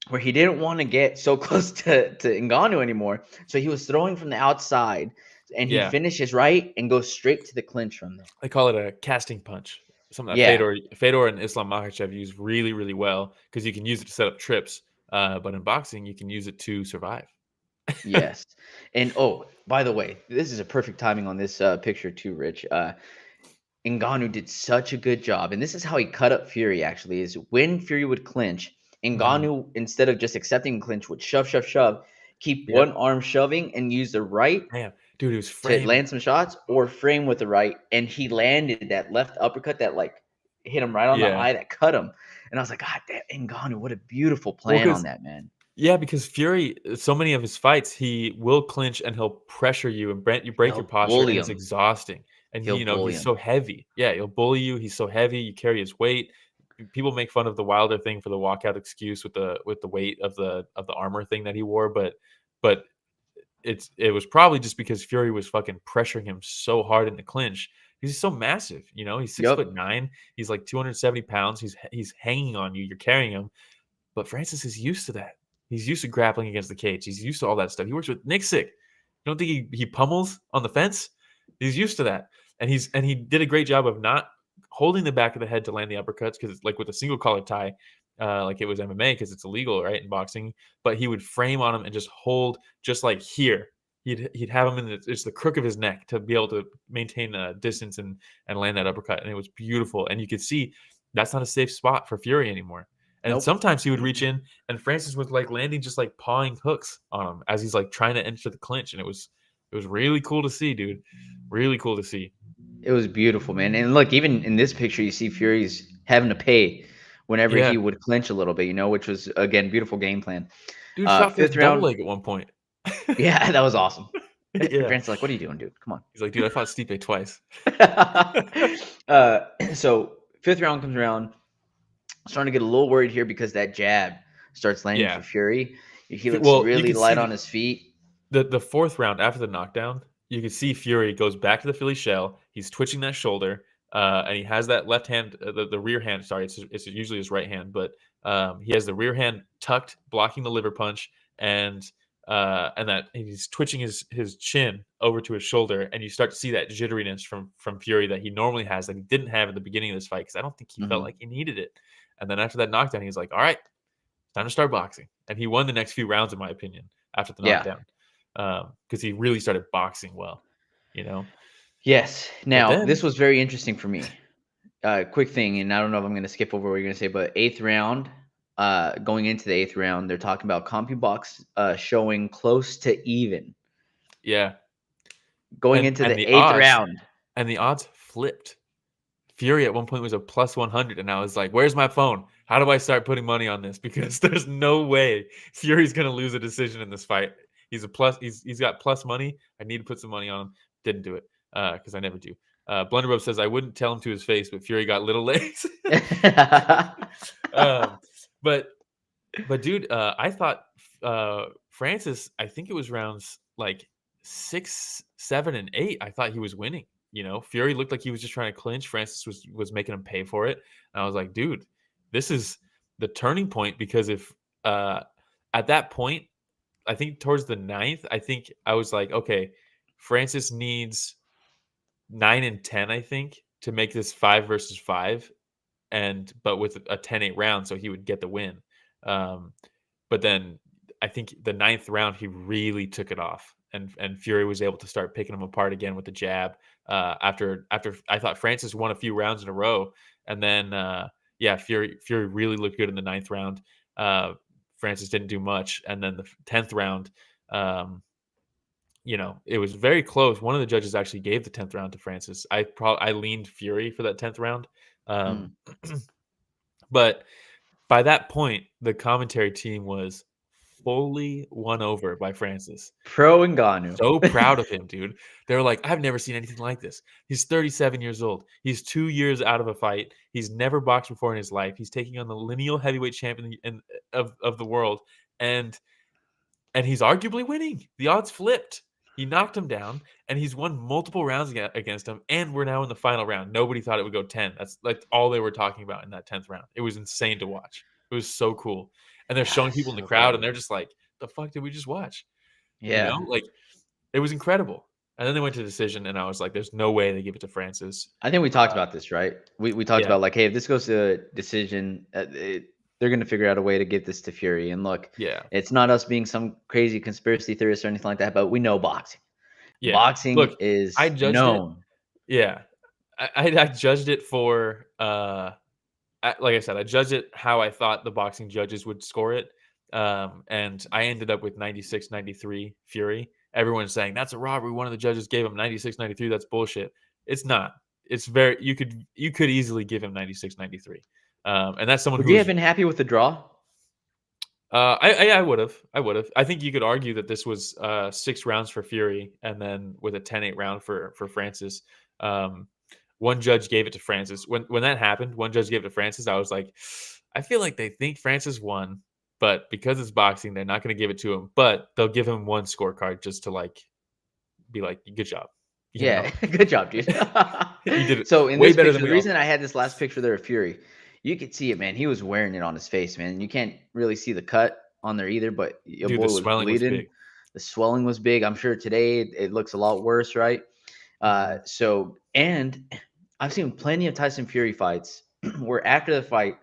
Speaker 2: where he didn't want to get so close to Ngannou anymore. So he was throwing from the outside, and he
Speaker 3: Yeah.
Speaker 2: finishes right and goes straight to the clinch from there.
Speaker 3: They call it a casting punch. Something that
Speaker 2: Yeah,
Speaker 3: Fedor and Islam Makhachev use really, really well because you can use it to set up trips. But in boxing, you can use it to survive.
Speaker 2: yes. And oh, by the way, this is a perfect timing on this picture too, Rich. Ngannou did such a good job, and this is how he cut up Fury. Actually, is when Fury would clinch,
Speaker 3: Mhm.
Speaker 2: Ngannou instead of just accepting clinch would shove, shove, shove, keep
Speaker 3: Yep.
Speaker 2: one arm shoving and use the right
Speaker 3: Damn, dude, it was
Speaker 2: to
Speaker 3: framing.
Speaker 2: land some shots or frame with the right, and he landed that left uppercut that like hit him right on the
Speaker 3: Yeah.
Speaker 2: eye that cut him. And I was like, God damn, Ngannou, what a beautiful
Speaker 3: Well,
Speaker 2: plan on that, man.
Speaker 3: because Fury, so many of his fights, he will clinch and he'll pressure you and you break your
Speaker 2: He'll
Speaker 3: posture, and
Speaker 2: bully
Speaker 3: it's
Speaker 2: him.
Speaker 3: exhausting. And
Speaker 2: He'll bully
Speaker 3: he's
Speaker 2: him.
Speaker 3: so heavy. Yeah, he'll bully you. He's so heavy. You carry his weight. People make fun of the Wilder thing for the walkout excuse with the weight of the armor thing that he wore, but it was probably just because Fury was fucking pressuring him so hard in the clinch. He's so massive, he's
Speaker 2: Yep.
Speaker 3: 6'9". He's like 270 pounds. He's hanging on you. You're carrying him. But Francis is used to that. He's used to grappling against the cage. He's used to all that stuff. He works with Nixick. You don't think he pummels on the fence? He's used to that. And he did a great job of not holding the back of the head to land the uppercuts, because it's like with a single collar tie, like it was MMA, because it's illegal, right, in boxing. But he would frame on him and just hold, just like here. He'd have him in it's the crook of his neck to be able to maintain a distance and land that uppercut. And it was beautiful. And you could see that's not a safe spot for Fury anymore. And
Speaker 2: Nope.
Speaker 3: sometimes he would reach in, and Francis was like landing just like pawing hooks on him as he's like trying to enter the clinch. And it was really cool to see, dude. Really cool to see.
Speaker 2: It was beautiful, man. And look, even in this picture, you see Fury's having to pay whenever
Speaker 3: Yeah.
Speaker 2: he would clinch a little bit, which was, again, beautiful game plan.
Speaker 3: Dude shot for his
Speaker 2: Fifth
Speaker 3: double
Speaker 2: round.
Speaker 3: leg at one point.
Speaker 2: Yeah, that was awesome.
Speaker 3: Yeah.
Speaker 2: Francis like, what are you doing, dude? Come on.
Speaker 3: He's like, dude, I fought Stipe twice.
Speaker 2: So fifth round comes around. Starting to get a little worried here because that jab starts landing
Speaker 3: Yeah.
Speaker 2: for Fury. He looks
Speaker 3: Well, you
Speaker 2: really
Speaker 3: can
Speaker 2: light
Speaker 3: see
Speaker 2: on his feet.
Speaker 3: the fourth round after the knockdown, you can see Fury goes back to the Philly shell. He's twitching that shoulder, and he has that left hand, the rear hand. Sorry, it's usually his right hand, but he has the rear hand tucked, blocking the liver punch, and and that he's twitching his chin over to his shoulder, and you start to see that jitteriness from Fury that he normally has that he didn't have at the beginning of this fight because I don't think he felt like he needed it. And then after that knockdown, he was like, "All right, time to start boxing," and he won the next few rounds, in my opinion, after the knockdown, because he really started boxing well, you know.
Speaker 2: Yes. Now,
Speaker 3: then,
Speaker 2: this was very interesting for me. Quick thing, and I don't know if I'm going to skip over what you're going to say, but 8th round, going into the 8th round, they're talking about CompuBox showing close to even.
Speaker 3: Yeah.
Speaker 2: Going into the 8th round.
Speaker 3: And the odds flipped. Fury at one point was a plus 100, and I was like, where's my phone? How do I start putting money on this? Because there's no way Fury's going to lose a decision in this fight. He's got plus money. I need to put some money on him. Didn't do it because I never do. Blunderbuff says, I wouldn't tell him to his face, but Fury got little legs. But dude, I thought Francis, I think it was rounds like 6, 7, and 8. I thought he was winning. You know, Fury looked like he was just trying to clinch. Francis was making him pay for it. And I was like, dude, this is the turning point, because if at that point, I think towards the 9th, I think I was like, okay, Francis needs 9 and 10, I think, to make this 5 versus 5, but with a 10-8 round, so he would get the win. But then I think the 9th round, he really took it off, and Fury was able to start picking him apart again with the jab. After I thought Francis won a few rounds in a row, and then Fury really looked good in the 9th round. Francis didn't do much, and then the 10th round, it was very close. One of the judges actually gave the 10th round to Francis. I leaned Fury for that 10th round, but by that point, the commentary team was fully won over by Francis.
Speaker 2: Pro Ngannou.
Speaker 3: So proud of him, dude. They were like, I've never seen anything like this. He's 37 years old. He's 2 years out of a fight. He's never boxed before in his life. He's taking on the lineal heavyweight champion of the world, and he's arguably winning. The odds flipped. He knocked him down, and he's won multiple rounds against him, and we're now in the final round. Nobody thought it would go 10. That's like all they were talking about in that 10th round. It was insane to watch. It was so cool. And they're showing people in the crowd, and they're just like, the fuck did we just watch?
Speaker 2: Yeah.
Speaker 3: Like, it was incredible. And then they went to decision, and I was like, there's no way they give it to Francis.
Speaker 2: I think we talked about this, right? We talked about, like, hey, if this goes to decision, they're going to figure out a way to give this to Fury. And look, it's not us being some crazy conspiracy theorist or anything like that, but we know boxing. Yeah. Boxing is known.
Speaker 3: I judged it for, like I said, I judged it how I thought the boxing judges would score it. And I ended up with 96-93 Fury. Everyone's saying that's a robbery. One of the judges gave him 96-93. That's bullshit. It's not. It's very, you could easily give him 96-93. And that's someone who
Speaker 2: would you have been happy with the draw?
Speaker 3: I would have. I think you could argue that this was 6 rounds for Fury, and then with a 10-8 round for Francis. One judge gave it to Francis. When that happened, one judge gave it to Francis. I was like, I feel like they think Francis won, but because it's boxing, they're not going to give it to him. But they'll give him one scorecard just to be like, good job.
Speaker 2: Good job, dude.
Speaker 3: You did it
Speaker 2: so in
Speaker 3: way
Speaker 2: this
Speaker 3: better
Speaker 2: picture,
Speaker 3: than
Speaker 2: the reason I had this last picture there of Fury, you could see it, man. He was wearing it on his face, man. You can't really see the cut on there either, but your boy was bleeding. The swelling was big. I'm sure today it looks a lot worse, right? And I've seen plenty of Tyson Fury fights where after the fight,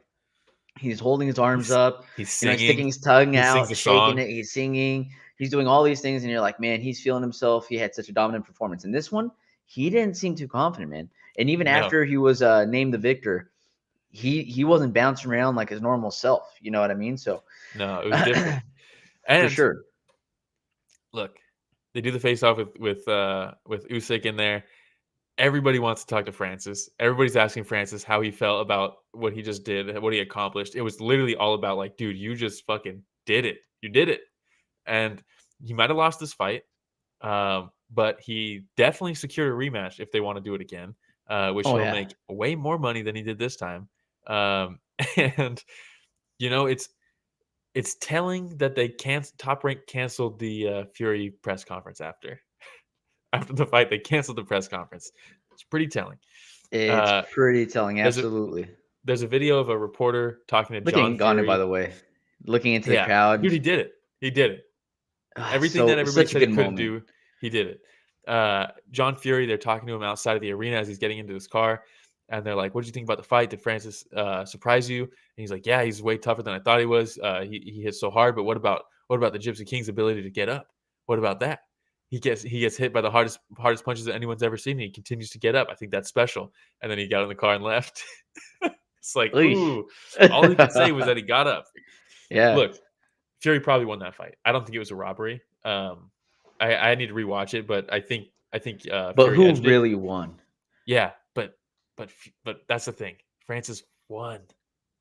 Speaker 2: he's holding his arms up,
Speaker 3: he's singing,
Speaker 2: sticking his tongue out, shaking it, he's singing, he's doing all these things, and you're like, man, he's feeling himself. He had such a dominant performance. In this one, he didn't seem too confident, man. And even after he was named the victor, he wasn't bouncing around like his normal self. You know what I mean? So
Speaker 3: no, it was different. And
Speaker 2: for sure.
Speaker 3: Look, they do the face-off with Usyk in there. Everybody wants to talk to Francis. Everybody's asking Francis how he felt about what he just did, what he accomplished. It was literally all about like, dude, you just fucking did it. You did it. And he might have lost this fight, but he definitely secured a rematch if they want to do it again, which he'll make way more money than he did this time. And it's telling that they Top Rank canceled the Fury press conference after the fight. They canceled the press conference. It's pretty telling.
Speaker 2: It's pretty telling. Absolutely.
Speaker 3: There's a video of a reporter talking to
Speaker 2: Look at
Speaker 3: John Fury.
Speaker 2: Ngannou, by the way, looking into the crowd.
Speaker 3: Dude, he did it. Everything that everybody
Speaker 2: such a
Speaker 3: said he
Speaker 2: good
Speaker 3: couldn't
Speaker 2: moment.
Speaker 3: do, he did it. John Fury, they're talking to him outside of the arena as he's getting into his car, and they're like, "What did you think about the fight? Did Francis surprise you?" And he's like, "Yeah, he's way tougher than I thought he was. He hit so hard, but what about the Gypsy King's ability to get up? What about that? He gets hit by the hardest punches that anyone's ever seen, and he continues to get up. I think that's special." And then he got in the car and left. It's like, ooh, all he could say was that he got up.
Speaker 2: Yeah.
Speaker 3: Look, Fury probably won that fight. I don't think it was a robbery. I need to rewatch it, but I think
Speaker 2: But
Speaker 3: Fury
Speaker 2: who
Speaker 3: edged it.
Speaker 2: really won?
Speaker 3: Yeah, but that's the thing. Francis won.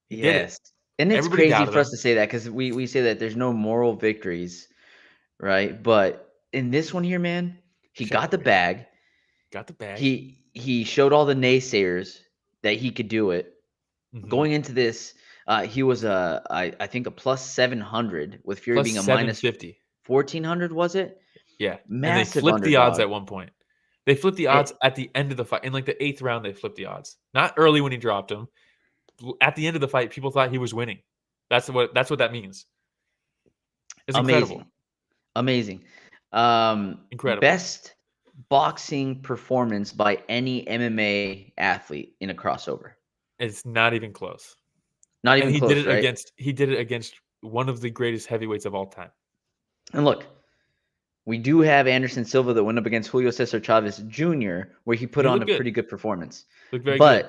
Speaker 3: He did it.
Speaker 2: And it's
Speaker 3: Everybody
Speaker 2: crazy
Speaker 3: doubted
Speaker 2: for us
Speaker 3: him.
Speaker 2: to say that because we say that there's no moral victories, right? But in this one here, man, he got the bag.
Speaker 3: Got the bag.
Speaker 2: He showed all the naysayers that he could do it.
Speaker 3: Mhm.
Speaker 2: Going into this, he was I think a plus 700 with Fury
Speaker 3: Plus
Speaker 2: being a minus
Speaker 3: 750.
Speaker 2: 1400, was it?
Speaker 3: Yeah,
Speaker 2: Massive
Speaker 3: and they flipped the odds
Speaker 2: underdog.
Speaker 3: at one point. They flipped the odds at the end of the fight. In like the 8th round, they flipped the odds. Not early when he dropped him. At the end of the fight, people thought he was winning. That's what that means. It's incredible.
Speaker 2: Amazing.
Speaker 3: Incredible.
Speaker 2: Best boxing performance by any MMA athlete in a crossover.
Speaker 3: It's not even close.
Speaker 2: Not even close, right?
Speaker 3: He did it against one of the greatest heavyweights of all time.
Speaker 2: And look, we do have Anderson Silva that went up against Julio Cesar Chavez Jr., where he put on a pretty good performance.
Speaker 3: Looked very good.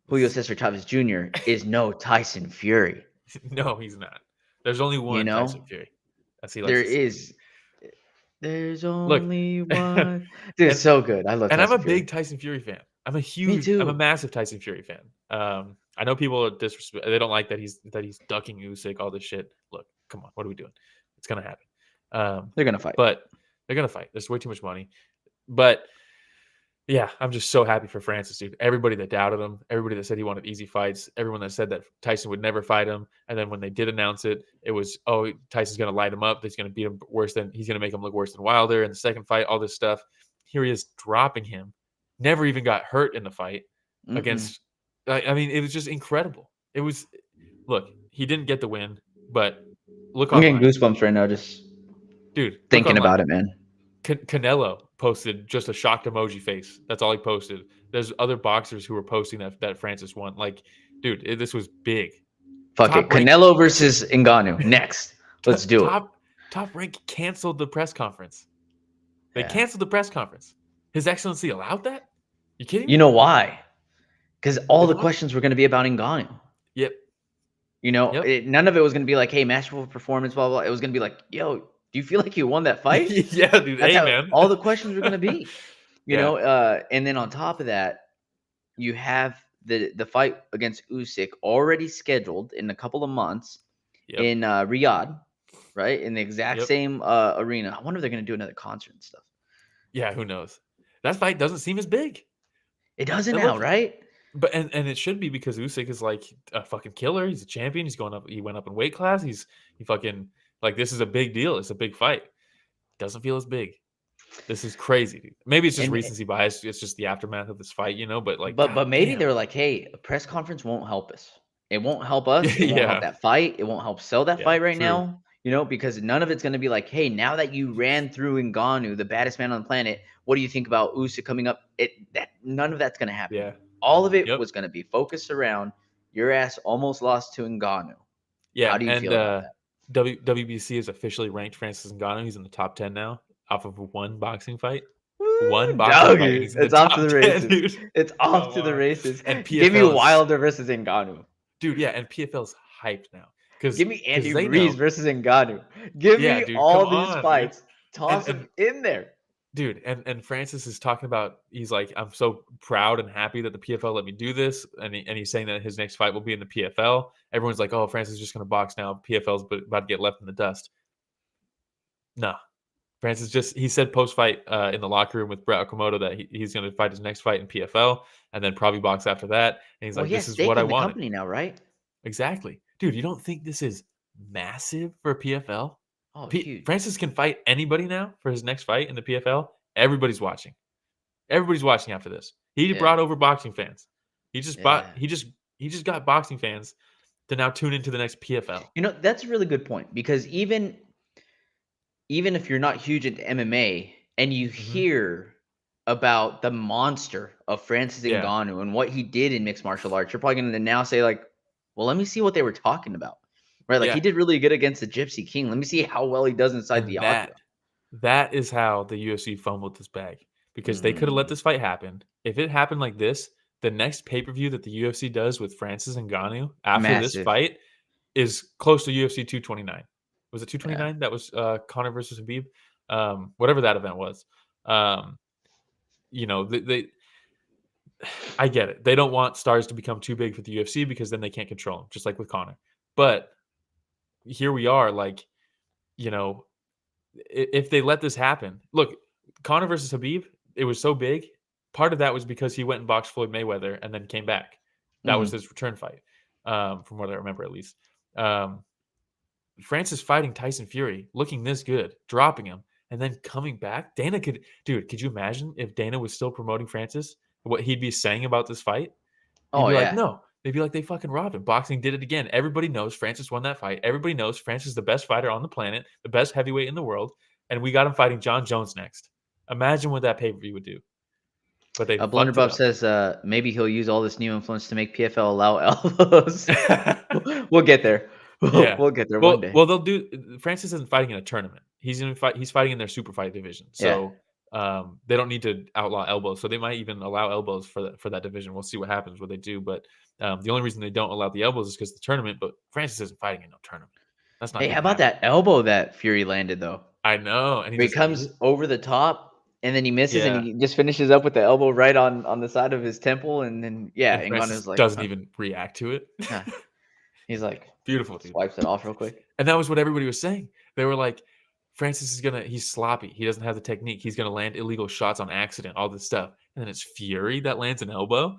Speaker 2: Julio Cesar Chavez Jr. is no Tyson Fury.
Speaker 3: No, he's not. There's only one Tyson Fury. As he likes
Speaker 2: there
Speaker 3: to say.
Speaker 2: is. There's only one. Dude, it's so good. I love
Speaker 3: and
Speaker 2: Tyson
Speaker 3: I'm a
Speaker 2: Fury.
Speaker 3: big Tyson Fury fan. I'm a massive Tyson Fury fan. I know people disrespect. They don't like that he's ducking Usyk, all this shit. Look, come on, what are we doing? It's gonna happen.
Speaker 2: They're gonna fight,
Speaker 3: but they're gonna fight. There's way too much money. But yeah, I'm just so happy for Francis, dude. Everybody that doubted him, everybody that said he wanted easy fights, everyone that said that Tyson would never fight him, and then when they did announce it, it was, oh, Tyson's gonna light him up. He's gonna beat him he's gonna make him look worse than Wilder in the second fight. All this stuff. Here he is dropping him. Never even got hurt in the fight against. I mean, it was just incredible. It was. Look, he didn't get the win, but look
Speaker 2: I'm
Speaker 3: online.
Speaker 2: getting goosebumps right now, just thinking about it, man.
Speaker 3: Canelo posted just a shocked emoji face. That's all he posted. There's other boxers who were posting that Francis won. Like, dude, this was big.
Speaker 2: Fuck it. Canelo versus Ngannou. Next. Let's do it.
Speaker 3: Top Rank canceled the press conference. They canceled the press conference. His Excellency allowed that? You kidding me?
Speaker 2: You know why? Because all the questions were going to be about Ngannou.
Speaker 3: Yep.
Speaker 2: You know, none of it was going to be like, hey, masterful performance, blah, blah, blah. It was going to be like, yo, do you feel like you won that fight?
Speaker 3: Yeah, dude.
Speaker 2: That's
Speaker 3: hey,
Speaker 2: how
Speaker 3: man.
Speaker 2: all the questions were going to be. You know, and then on top of that, you have the fight against Usyk already scheduled in a couple of months in Riyadh, right? In the exact same arena. I wonder if they're going to do another concert and stuff. Yeah,
Speaker 3: who knows? That fight doesn't seem as big.
Speaker 2: It doesn't now, right?
Speaker 3: But and it should be because Usyk is like a fucking killer. He's a champion. He's going up. He went up in weight class. He fucking like this is a big deal. It's a big fight. Doesn't feel as big. This is crazy, dude. Maybe it's just recency bias. It's just the aftermath of this fight, you know. But like,
Speaker 2: but maybe they were like, hey, a press conference won't help us. It won't help us. It won't help that fight. It won't help sell that fight right now. You know, because none of it's going to be like, hey, now that you ran through Ngannou, the baddest man on the planet, what do you think about Usyk coming up? None of that's going to happen.
Speaker 3: Yeah.
Speaker 2: All of it was going to be focused around your ass almost lost to Ngannou.
Speaker 3: Yeah.
Speaker 2: How do you feel about that?
Speaker 3: WBC has officially ranked Francis Ngannou. He's in the top 10 now off of one boxing fight. One boxing fight.
Speaker 2: It's off to the races. It's off to the races. And give me Wilder versus Ngannou.
Speaker 3: Dude, yeah. And PFL's hyped now.
Speaker 2: Give me Andy Ruiz versus Ngannou. Give me all these fights. Toss them in there.
Speaker 3: Dude, and Francis is talking about, he's like, I'm so proud and happy that the PFL let me do this. And he's saying that his next fight will be in the PFL. Everyone's like, oh, Francis is just going to box now. PFL's about to get left in the dust. No. Francis he said post-fight in the locker room with Brett Okamoto that he's going to fight his next fight in PFL and then probably box after that. And he's like, this is what I wanted.
Speaker 2: Company now, right?
Speaker 3: Exactly. Dude, you don't think this is massive for PFL?
Speaker 2: Oh, huge.
Speaker 3: Francis can fight anybody now for his next fight in the PFL. Everybody's watching. Everybody's watching after this. He brought over boxing fans. He just got boxing fans to now tune into the next PFL.
Speaker 2: You know, that's a really good point because even even if you're not huge into MMA and you hear about the monster of Francis Ngannou and what he did in mixed martial arts, you're probably going to now say like, well, let me see what they were talking about. Right? Like he did really good against the Gypsy King. Let me see how well he does inside the octagon.
Speaker 3: That is how the UFC fumbled this bag, because they could have let this fight happen. If it happened like this, the next pay-per-view that the UFC does with Francis Ngannou after this fight is close to UFC 229. Was it 229? Yeah. That was Conor versus Khabib. Whatever that event was. I get it. They don't want stars to become too big for the UFC because then they can't control them, just like with Conor. But here we are, like, if they let this happen, look, Conor versus Khabib, it was so big. Part of that was because he went and boxed Floyd Mayweather and then came back. That was his return fight, from what I remember at least. Francis fighting Tyson Fury, looking this good, dropping him, and then coming back. Could you imagine if Dana was still promoting Francis, what he'd be saying about this fight? He'd be like, no. They'd be like, they fucking robbed him. Boxing did it again. Everybody knows Francis won that fight. Everybody knows Francis is the best fighter on the planet, the best heavyweight in the world, and we got him fighting John Jones next. Imagine what that pay-per-view would do. But they
Speaker 2: Blunderbuff says maybe he'll use all this new influence to make PFL allow elbows. We'll get there. We'll get there one day.
Speaker 3: Well, they'll do. Francis isn't fighting in a tournament. He's fighting in their super fight division. So they don't need to outlaw elbows. So they might even allow elbows for that division. We'll see what happens, what they do. But the only reason they don't allow the elbows is because of the tournament. But Francis isn't fighting in no tournament. That's not.
Speaker 2: Hey, how about that elbow that Fury landed though?
Speaker 3: I know,
Speaker 2: and he comes over the top. And then he misses, and he just finishes up with the elbow right on the side of his temple, and then
Speaker 3: Ngannou's like doesn't even react to it.
Speaker 2: He's like,
Speaker 3: beautiful, dude.
Speaker 2: Wipes it off real quick.
Speaker 3: And that was what everybody was saying. They were like, Francis he's sloppy. He doesn't have the technique. He's gonna land illegal shots on accident. All this stuff, and then it's Fury that lands an elbow.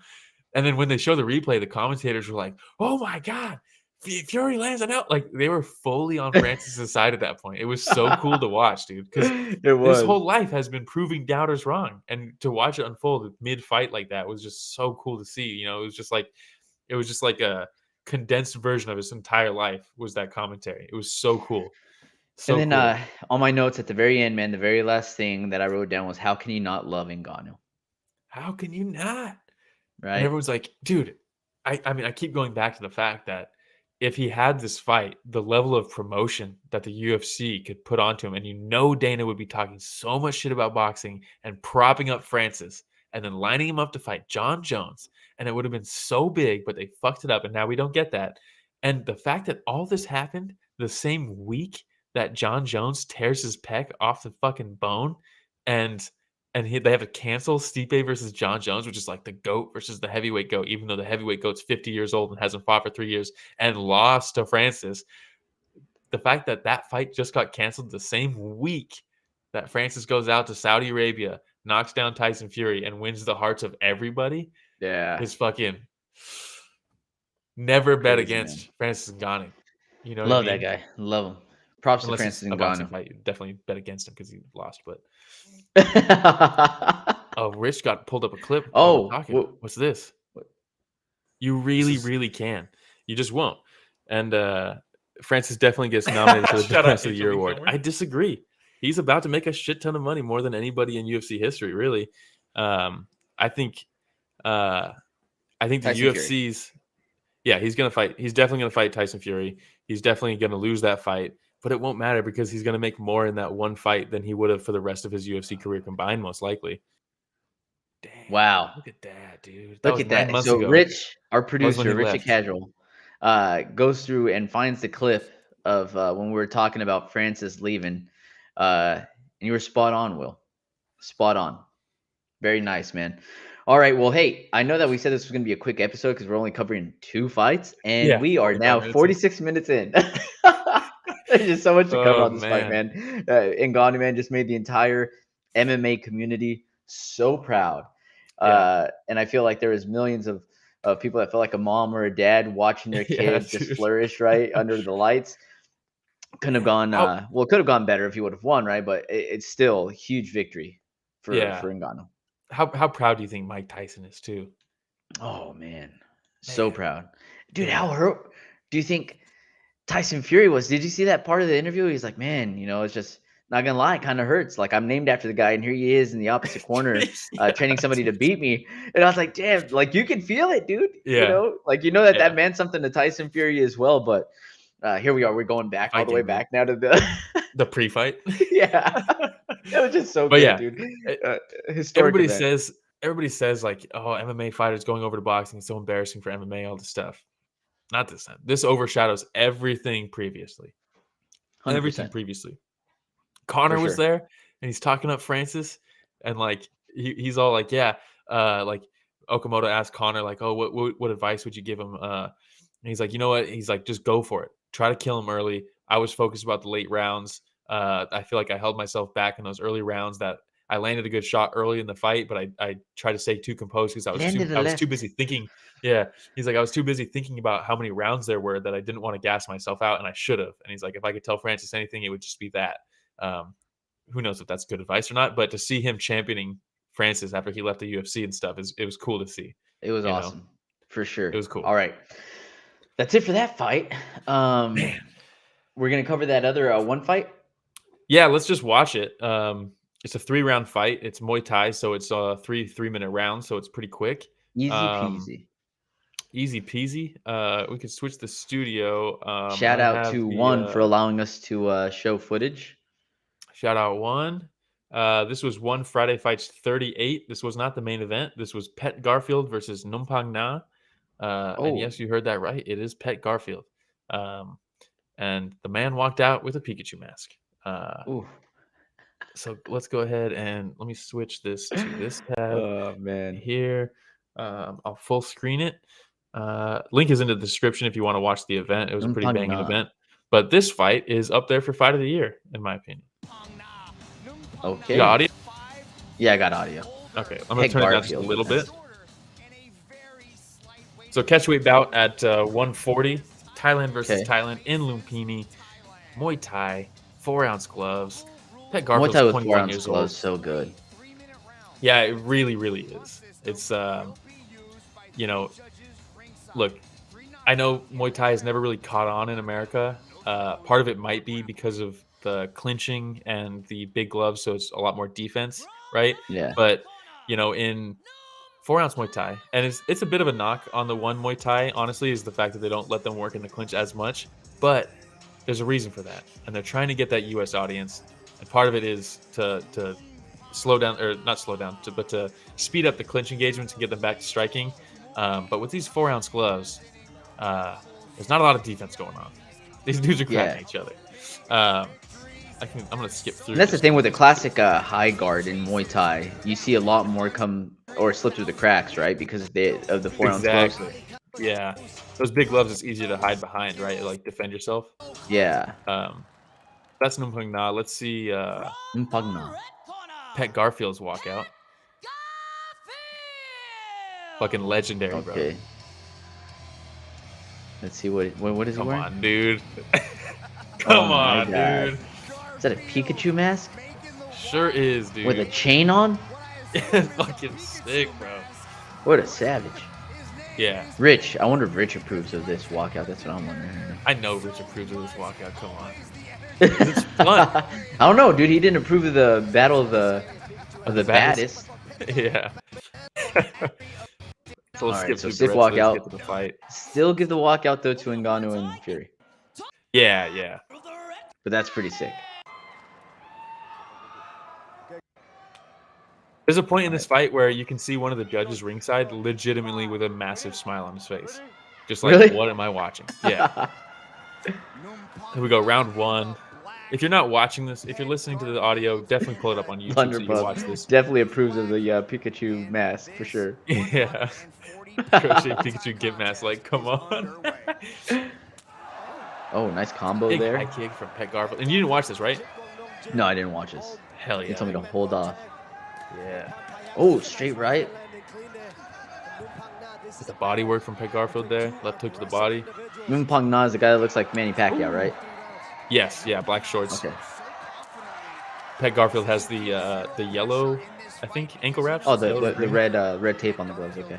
Speaker 3: And then when they show the replay, the commentators were like, "Oh my god, Fury lands an elbow!" Like they were fully on Francis's side at that point. It was so cool to watch, dude, because his whole life has been proving doubters wrong, and to watch it unfold mid-fight like that was just so cool to see. It was just like a condensed version of his entire life was that commentary. It was so cool.
Speaker 2: And then on my notes at the very end, man, the very last thing that I wrote down was, how can you not love Ngannou?
Speaker 3: How can you not?
Speaker 2: Right.
Speaker 3: And everyone's like, dude, I mean, I keep going back to the fact that if he had this fight, the level of promotion that the UFC could put onto him, and Dana would be talking so much shit about boxing and propping up Francis and then lining him up to fight John Jones, and it would have been so big, but they fucked it up, and now we don't get that. And the fact that all this happened the same week that John Jones tears his pec off the fucking bone, and they have to cancel Stipe versus John Jones, which is like the GOAT versus the heavyweight GOAT, even though the heavyweight GOAT's 50 years old and hasn't fought for 3 years and lost to Francis. The fact that that fight just got canceled the same week that Francis goes out to Saudi Arabia, knocks down Tyson Fury, and wins the hearts of everybody is fucking never bet against Francis Ngannou. You know,
Speaker 2: love that guy. Love him. Props to
Speaker 3: Francis
Speaker 2: Ngannou.
Speaker 3: Fight, definitely bet against him because he lost. But Rich got pulled up a clip. What's this? You really can. You just won't. And Francis definitely gets nominated for the Defense of the Year award. I disagree. He's about to make a shit ton of money, more than anybody in UFC history. Really, I think the UFC's. Yeah, he's gonna fight. He's definitely gonna fight Tyson Fury. He's definitely gonna lose that fight. But it won't matter because he's going to make more in that one fight than he would have for the rest of his UFC career combined, most likely.
Speaker 2: Damn, wow.
Speaker 3: Look at that, dude.
Speaker 2: Look at that. So ago. Rich, our producer, Richard Casual, goes through and finds the clip of when we were talking about Francis leaving. And you were spot on, Will. Spot on. Very nice, man. All right. Well, hey, I know that we said this was going to be a quick episode because we're only covering 2 fights. And we are now 46 minutes in. There's just so much to cover on this fight, man. Ngannou, man, just made the entire MMA community so proud. And I feel like there was millions of people that felt like a mom or a dad watching their kid just flourish right under the lights. Couldn't have gone it could have gone better if he would have won, right? But it's still a huge victory for Ngannou.
Speaker 3: How proud do you think Mike Tyson is too?
Speaker 2: Oh man. So proud. Dude, how hurt do you think Tyson Fury was? Did you see that part of the interview? He's like, man, it's just not gonna lie, it kind of hurts. Like I'm named after the guy, and here he is in the opposite corner, training somebody to beat me. And I was like, damn, like you can feel it, dude.
Speaker 3: Yeah.
Speaker 2: You know, like that meant something to Tyson Fury as well. But here we are. We're going back all the way back now to
Speaker 3: the pre-fight.
Speaker 2: Yeah, it was just so good, dude. Historic
Speaker 3: everybody says like, oh, MMA fighters going over to boxing is so embarrassing for MMA, all this stuff. Not this time. This overshadows everything previously.
Speaker 2: 100%.
Speaker 3: Everything previously. Connor was there, and he's talking up Francis, and like he's all like, yeah, like Okamoto asked Connor like, oh, what advice would you give him? And he's like, you know what? He's like, just go for it. Try to kill him early. I was focused about the late rounds. I feel like I held myself back in those early rounds. That I landed a good shot early in the fight, but I tried to stay too composed because I was too busy thinking. Yeah, he's like, I was too busy thinking about how many rounds there were that I didn't want to gas myself out, and I should have. And he's like, if I could tell Francis anything, it would just be that. Who knows if that's good advice or not? But to see him championing Francis after he left the UFC and stuff it was cool to see.
Speaker 2: It was awesome, for sure.
Speaker 3: It was cool.
Speaker 2: All right, that's it for that fight.
Speaker 3: Man.
Speaker 2: We're gonna cover that other one fight.
Speaker 3: Yeah, let's just watch it. It's a 3-round fight. It's Muay Thai, so it's a 3-minute round, so it's pretty quick.
Speaker 2: Easy peasy.
Speaker 3: Easy peasy. We could switch the studio.
Speaker 2: Shout out to One for allowing us to show footage.
Speaker 3: Shout out One. This was One Friday Fights 38. This was not the main event. This was Petgarfield versus Numpangna. And yes, you heard that right. It is Petgarfield. And the man walked out with a Pikachu mask. So let's go ahead and let me switch this to this tab.
Speaker 2: Oh man,
Speaker 3: here. I'll full screen it. Link is in the description if you want to watch the event. It was a pretty banging event. But this fight is up there for fight of the year, in my opinion.
Speaker 2: Okay.
Speaker 3: You got audio?
Speaker 2: Yeah, I got audio.
Speaker 3: Okay, I'm going to turn it down just a little bit. So catchweight bout at 140. Thailand versus Thailand in Lumpini. Muay Thai, 4-ounce gloves. Petgarfield's 21 years old.
Speaker 2: So good.
Speaker 3: Yeah, it really, really is. It's, look, I know Muay Thai has never really caught on in America. Part of it might be because of the clinching and the big gloves, so it's a lot more defense, right?
Speaker 2: Yeah.
Speaker 3: But, in 4-ounce Muay Thai, and it's a bit of a knock on the one Muay Thai, honestly, is the fact that they don't let them work in the clinch as much. But there's a reason for that, and they're trying to get that U.S. audience. And part of it is to slow down, or not slow down, but to speed up the clinch engagements and get them back to striking. But with these 4-ounce gloves, there's not a lot of defense going on. These dudes are cracking each other. I'm going to skip through.
Speaker 2: And that's the thing with the classic high guard in Muay Thai. You see a lot more come or slip through the cracks, right? Because of the 4-ounce gloves.
Speaker 3: Yeah. Those big gloves, it's easier to hide behind, right? Like defend yourself.
Speaker 2: Yeah.
Speaker 3: That's Numpangna. Let's see
Speaker 2: Numpangna.
Speaker 3: Petgarfield's walkout. Fucking legendary, bro. Okay.
Speaker 2: Let's see what is he wearing?
Speaker 3: Come on, dude. Come on, dude.
Speaker 2: Is that a Pikachu mask?
Speaker 3: Sure is, dude.
Speaker 2: With a chain on?
Speaker 3: It's fucking sick, bro.
Speaker 2: What a savage.
Speaker 3: Yeah.
Speaker 2: Rich. I wonder if Rich approves of this walkout. That's what I'm wondering.
Speaker 3: I know Rich approves of this walkout. Come on. It's fun.
Speaker 2: I don't know, dude. He didn't approve of the battle of the baddest.
Speaker 3: Yeah. So let's skip
Speaker 2: sick walkout.
Speaker 3: Get to the fight.
Speaker 2: Still give the walkout though to Ngannou and Fury.
Speaker 3: Yeah.
Speaker 2: But that's pretty sick.
Speaker 3: There's a point in this fight where you can see one of the judges ringside legitimately with a massive smile on his face. Just like, really? What am I watching? Yeah. Here we go, round 1. If you're not watching this, if you're listening to the audio, definitely pull it up on YouTube so you can watch this.
Speaker 2: Definitely approves of the Pikachu mask for sure.
Speaker 3: Yeah. Crochet Pikachu get mask, like, come on.
Speaker 2: Oh, nice combo
Speaker 3: Big
Speaker 2: there.
Speaker 3: High kick from Petgarfield. And you didn't watch this, right?
Speaker 2: No, I didn't watch this.
Speaker 3: Hell yeah.
Speaker 2: You told me to hold off.
Speaker 3: Yeah.
Speaker 2: Oh, straight right.
Speaker 3: The body work from Petgarfield there. Left hook to the body.
Speaker 2: Numpangna is the guy that looks like Manny Pacquiao, right?
Speaker 3: Yes, yeah, black shorts.
Speaker 2: Okay.
Speaker 3: Petgarfield has the yellow, I think, ankle wraps.
Speaker 2: Oh, the red tape on the gloves. Okay.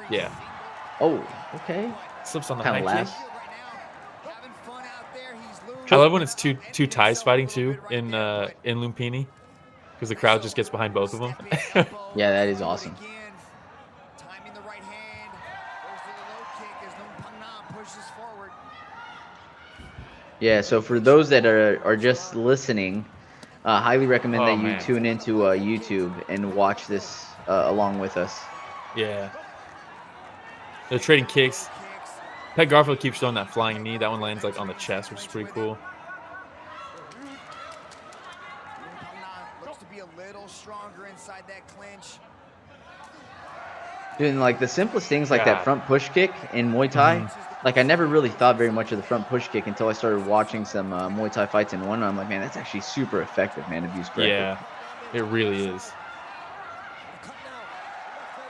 Speaker 3: Yeah.
Speaker 2: Oh, okay.
Speaker 3: Slips on the
Speaker 2: kind
Speaker 3: high
Speaker 2: of laughs.
Speaker 3: I love when it's two Thais fighting too in Lumpini, because the crowd just gets behind both of them.
Speaker 2: Yeah, that is awesome.
Speaker 4: Timing the right hand. Goes to the low kick as Numpangna pushes forward.
Speaker 2: Yeah, so for those that are just listening, highly recommend that you
Speaker 3: man.
Speaker 2: tune into YouTube and watch this along with us.
Speaker 3: Yeah. They're trading kicks. Petgarfield keeps showing that flying knee. That one lands like on the chest, which is pretty cool.
Speaker 4: Numpangna looks to be a little stronger inside that clinch.
Speaker 2: Doing like the simplest things like that
Speaker 3: God.
Speaker 2: front push kick in Muay Thai. Like I never really thought very much of the front push kick until I started watching some Muay Thai fights in one. I'm like, man, that's actually super effective, man, if used correctly.
Speaker 3: Yeah, it really is.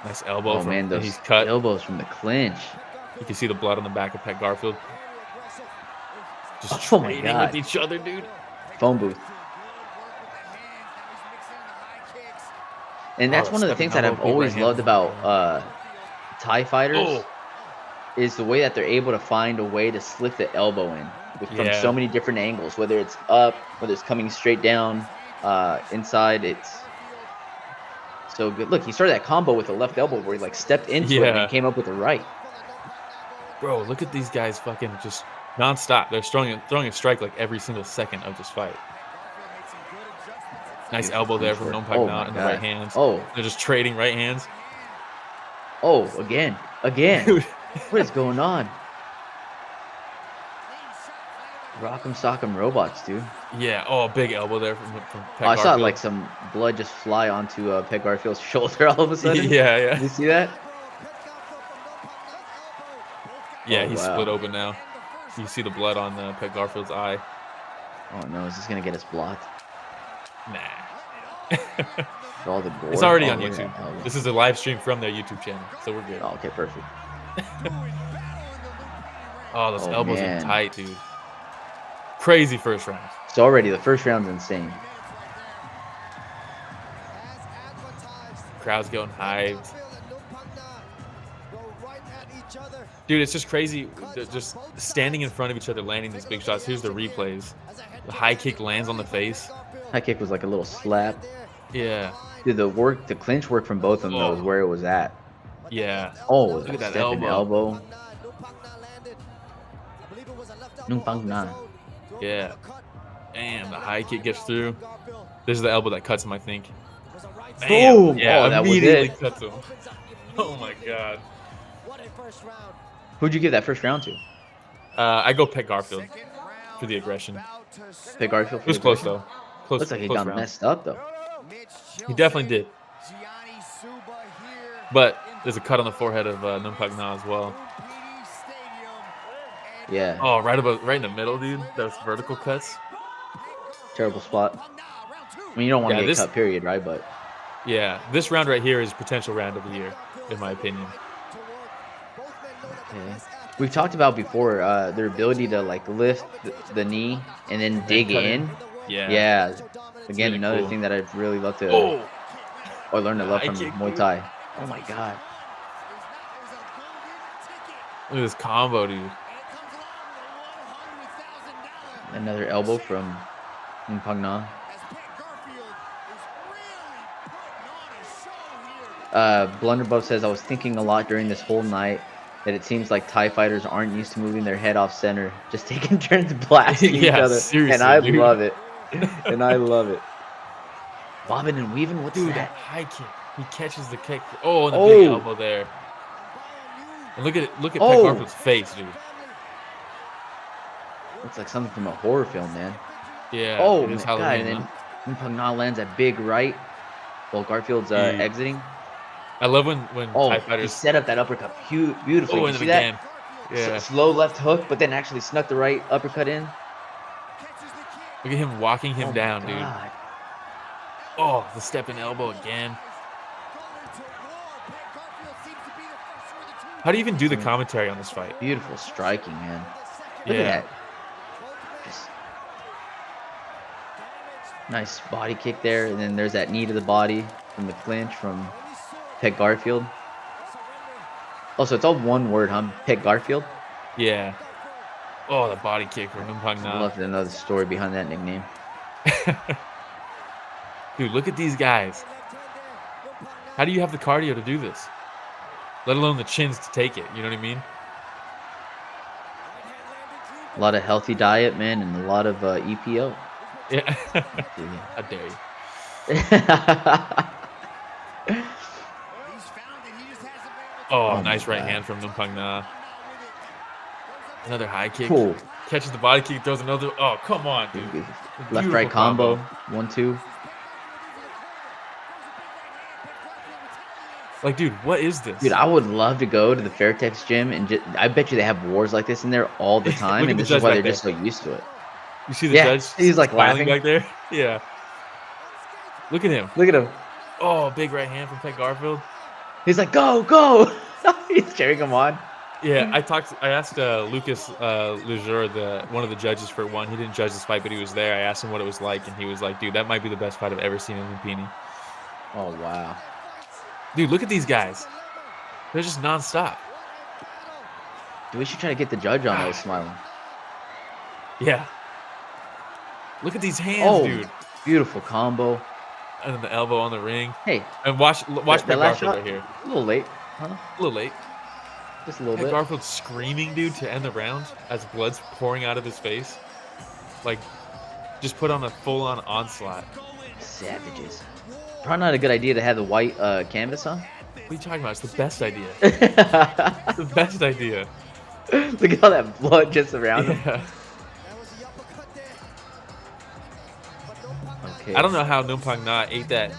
Speaker 3: Nice elbow.
Speaker 2: Oh man, those
Speaker 3: he's cut.
Speaker 2: elbows from the clinch.
Speaker 3: You can see the blood on the back of Petgarfield. Just
Speaker 2: Oh my
Speaker 3: trading
Speaker 2: God.
Speaker 3: with each other, dude.
Speaker 2: Phone booth. And that's one of the things that I've always loved about Thai fighters is the way that they're able to find a way to slip the elbow in from so many different angles, whether it's up, whether it's coming straight down, inside. It's so good. Look, he started that combo with the left elbow where he like stepped into it and came up with the right.
Speaker 3: Bro, look at these guys fucking just nonstop. They're throwing a strike like every single second of this fight. Nice elbow there from Numpangna in the right hands.
Speaker 2: Oh,
Speaker 3: they're just trading right hands.
Speaker 2: Oh, again.
Speaker 3: Dude.
Speaker 2: What is going on? Rock'em sock'em robots, dude.
Speaker 3: Yeah. Oh, a big elbow there from Petgarfield.
Speaker 2: I saw like some blood just fly onto Petgarfield's shoulder all of a sudden.
Speaker 3: Yeah.
Speaker 2: Did you see that?
Speaker 3: Yeah, he's split open now. You see the blood on Petgarfield's eye.
Speaker 2: Oh no, is this gonna get us blocked?
Speaker 3: Nah.
Speaker 2: All the gore.
Speaker 3: It's already on YouTube. This is a live stream from their YouTube channel, so we're good.
Speaker 2: Oh, okay, perfect.
Speaker 3: Oh, those elbows are tight, dude. Crazy first round.
Speaker 2: So already the first round's insane.
Speaker 3: Crowd's going hyped. Dude, it's just crazy. Just standing in front of each other, landing these big shots. Here's the replays. The high kick lands on the face.
Speaker 2: High kick was like a little slap.
Speaker 3: Yeah.
Speaker 2: Dude, the clinch work from both of them was where it was at.
Speaker 3: Yeah.
Speaker 2: Oh,
Speaker 3: look at that
Speaker 2: elbow. Numpangna.
Speaker 3: Yeah. And the high kick gets through. This is the elbow that cuts him, I think.
Speaker 2: Boom!
Speaker 3: Yeah,
Speaker 2: that
Speaker 3: immediately
Speaker 2: was it.
Speaker 3: cuts him. Oh my God.
Speaker 2: Who'd you give that first round to?
Speaker 3: I go Petgarfield for the aggression.
Speaker 2: Petgarfield.
Speaker 3: It was close though.
Speaker 2: Looks like he got messed up though.
Speaker 3: He definitely did. But there's a cut on the forehead of Numpangna as well.
Speaker 2: Yeah.
Speaker 3: Oh, right in the middle, dude. Those vertical cuts.
Speaker 2: Terrible spot. I mean, you don't want to get cut, period, right? But
Speaker 3: yeah, this round right here is potential round of the year, in my opinion.
Speaker 2: Okay. We've talked about before their ability to like lift the knee and then dig in.
Speaker 3: Yeah.
Speaker 2: Yeah. Again,
Speaker 3: really
Speaker 2: another
Speaker 3: cool
Speaker 2: thing that I've really loved to or learned to love from Muay Thai. Oh my God.
Speaker 3: Look at this combo, dude.
Speaker 2: Another elbow from Numpangna. Blunderbuff says, I was thinking a lot during this whole night that it seems like Thai fighters aren't used to moving their head off center, just taking turns blasting each other.
Speaker 3: Seriously,
Speaker 2: and I
Speaker 3: dude.
Speaker 2: love it. And I love it. Bobbing and weaving, what's
Speaker 3: Dude,
Speaker 2: that?
Speaker 3: high kick. He catches the kick. Oh, and the big elbow there. And look at Petgarfield's face, dude.
Speaker 2: Looks like something from a horror film, man.
Speaker 3: Yeah.
Speaker 2: Oh
Speaker 3: it
Speaker 2: my
Speaker 3: is
Speaker 2: God!
Speaker 3: Halloween,
Speaker 2: And then Numpangna lands that big right while Garfield's exiting.
Speaker 3: I love when Thai
Speaker 2: he
Speaker 3: fighters
Speaker 2: set up that uppercut beautifully.
Speaker 3: Oh,
Speaker 2: You
Speaker 3: and
Speaker 2: see
Speaker 3: then
Speaker 2: that?
Speaker 3: again. Yeah.
Speaker 2: Slow left hook, but then actually snuck the right uppercut in.
Speaker 3: Look at him walking him down, dude.
Speaker 2: God.
Speaker 3: Oh, the stepping elbow again. How do you even do the commentary on this fight?
Speaker 2: Beautiful striking, man. Look
Speaker 3: Yeah.
Speaker 2: at that. Just nice body kick there, and then there's that knee to the body from the clinch from Petgarfield. Oh, so it's all one word, huh? Petgarfield?
Speaker 3: Yeah. Oh, the body kick from
Speaker 2: I'd
Speaker 3: Numpangna.
Speaker 2: love to know the story behind that nickname.
Speaker 3: Dude, look at these guys. How do you have the cardio to do this? Let alone the chins to take it. You know what I mean?
Speaker 2: A lot of healthy diet, man, and a lot of EPO.
Speaker 3: Yeah. How dare you? Oh, nice right hand from Numpangna. Another high kick.
Speaker 2: Cool.
Speaker 3: Catches the body kick, throws another. Oh, come on, dude.
Speaker 2: Left right combo. 1-2.
Speaker 3: Like, dude, what is this?
Speaker 2: Dude, I would love to go to the Fairtex gym and just, I bet you they have wars like this in there all the time,
Speaker 3: Look at
Speaker 2: and
Speaker 3: the
Speaker 2: this
Speaker 3: judge
Speaker 2: is why
Speaker 3: back
Speaker 2: they're
Speaker 3: there.
Speaker 2: just so used to it.
Speaker 3: You see the
Speaker 2: Yeah,
Speaker 3: judge?
Speaker 2: he's, like,
Speaker 3: smiling
Speaker 2: laughing.
Speaker 3: back there. Yeah. Look at him.
Speaker 2: Look at him.
Speaker 3: Oh, big right hand from Petgarfield.
Speaker 2: He's like, go, go. He's cheering him on.
Speaker 3: Yeah, I asked Lucas Lejour, one of the judges for one. He didn't judge this fight, but he was there. I asked him what it was like, and he was like, "Dude, that might be the best fight I've ever seen in Lumpini."
Speaker 2: Oh, wow.
Speaker 3: Dude, look at these guys. They're just nonstop.
Speaker 2: Dude, we should try to get the judge on. I was smiling.
Speaker 3: Yeah. Look at these hands,
Speaker 2: Oh,
Speaker 3: dude.
Speaker 2: beautiful combo.
Speaker 3: And then the elbow on the ring.
Speaker 2: Hey,
Speaker 3: And watch
Speaker 2: that last
Speaker 3: Petgarfield
Speaker 2: shot,
Speaker 3: right here.
Speaker 2: a little late, huh?
Speaker 3: A little late.
Speaker 2: Just a little bit.
Speaker 3: Petgarfield screaming, dude, to end the round as blood's pouring out of his face. Like, just put on a full-on onslaught.
Speaker 2: Savages. Probably not a good idea to have the white canvas on.
Speaker 3: What are you talking about? It's the best idea. It's the best idea.
Speaker 2: Look at all that blood just around him.
Speaker 3: Yeah.
Speaker 2: Okay.
Speaker 3: I don't know how Numpangna ate that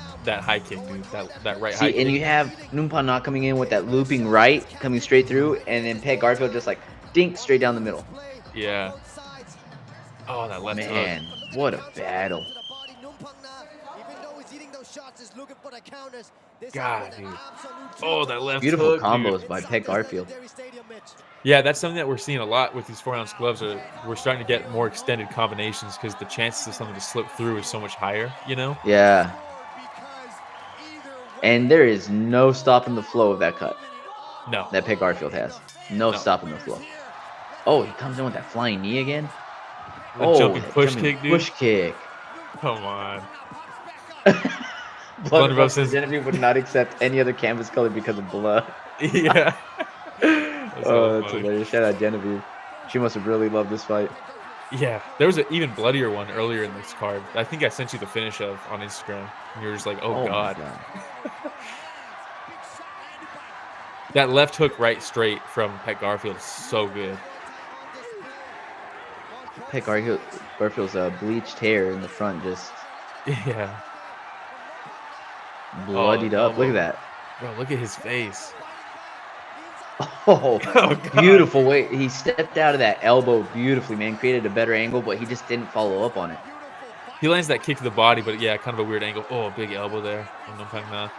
Speaker 3: high kick, dude. That right high
Speaker 2: See,
Speaker 3: kick.
Speaker 2: and you have Numpangna coming in with that looping right, coming straight through, and then Petgarfield just like dink straight down the middle.
Speaker 3: Yeah. Oh, that left
Speaker 2: Man,
Speaker 3: hook.
Speaker 2: what a battle.
Speaker 3: God, dude. Oh, that left
Speaker 2: Beautiful
Speaker 3: hook,
Speaker 2: combos
Speaker 3: dude.
Speaker 2: by Petgarfield.
Speaker 3: Yeah, that's something that we're seeing a lot with these 4-ounce gloves. We're starting to get more extended combinations because the chances of something to slip through is so much higher, you know?
Speaker 2: Yeah. And there is no stopping the flow of that cut
Speaker 3: No.
Speaker 2: that Petgarfield has. No stopping the flow. Oh, he comes in with that flying knee again.
Speaker 3: The jumping
Speaker 2: that
Speaker 3: push
Speaker 2: jumping
Speaker 3: kick, dude.
Speaker 2: Push kick.
Speaker 3: Come on.
Speaker 2: Blunderbuss
Speaker 3: says-
Speaker 2: Genevieve would not accept any other canvas color because of blood.
Speaker 3: Yeah.
Speaker 2: That's hilarious. Shout out Genevieve. She must have really loved this fight.
Speaker 3: Yeah, there was an even bloodier one earlier in this card. I think I sent you the finish of on Instagram. And you were just like, oh
Speaker 2: my
Speaker 3: God. That left hook right straight from Petgarfield is so good.
Speaker 2: Petgarfield's bleached hair in the front just
Speaker 3: Yeah.
Speaker 2: bloodied up. Look at that.
Speaker 3: Bro, look at his face.
Speaker 2: Oh,
Speaker 3: God.
Speaker 2: beautiful way. He stepped out of that elbow beautifully, man. Created a better angle, but he just didn't follow up on it.
Speaker 3: He lands that kick to the body, but yeah, kind of a weird angle. Oh, big elbow there from Numpangna.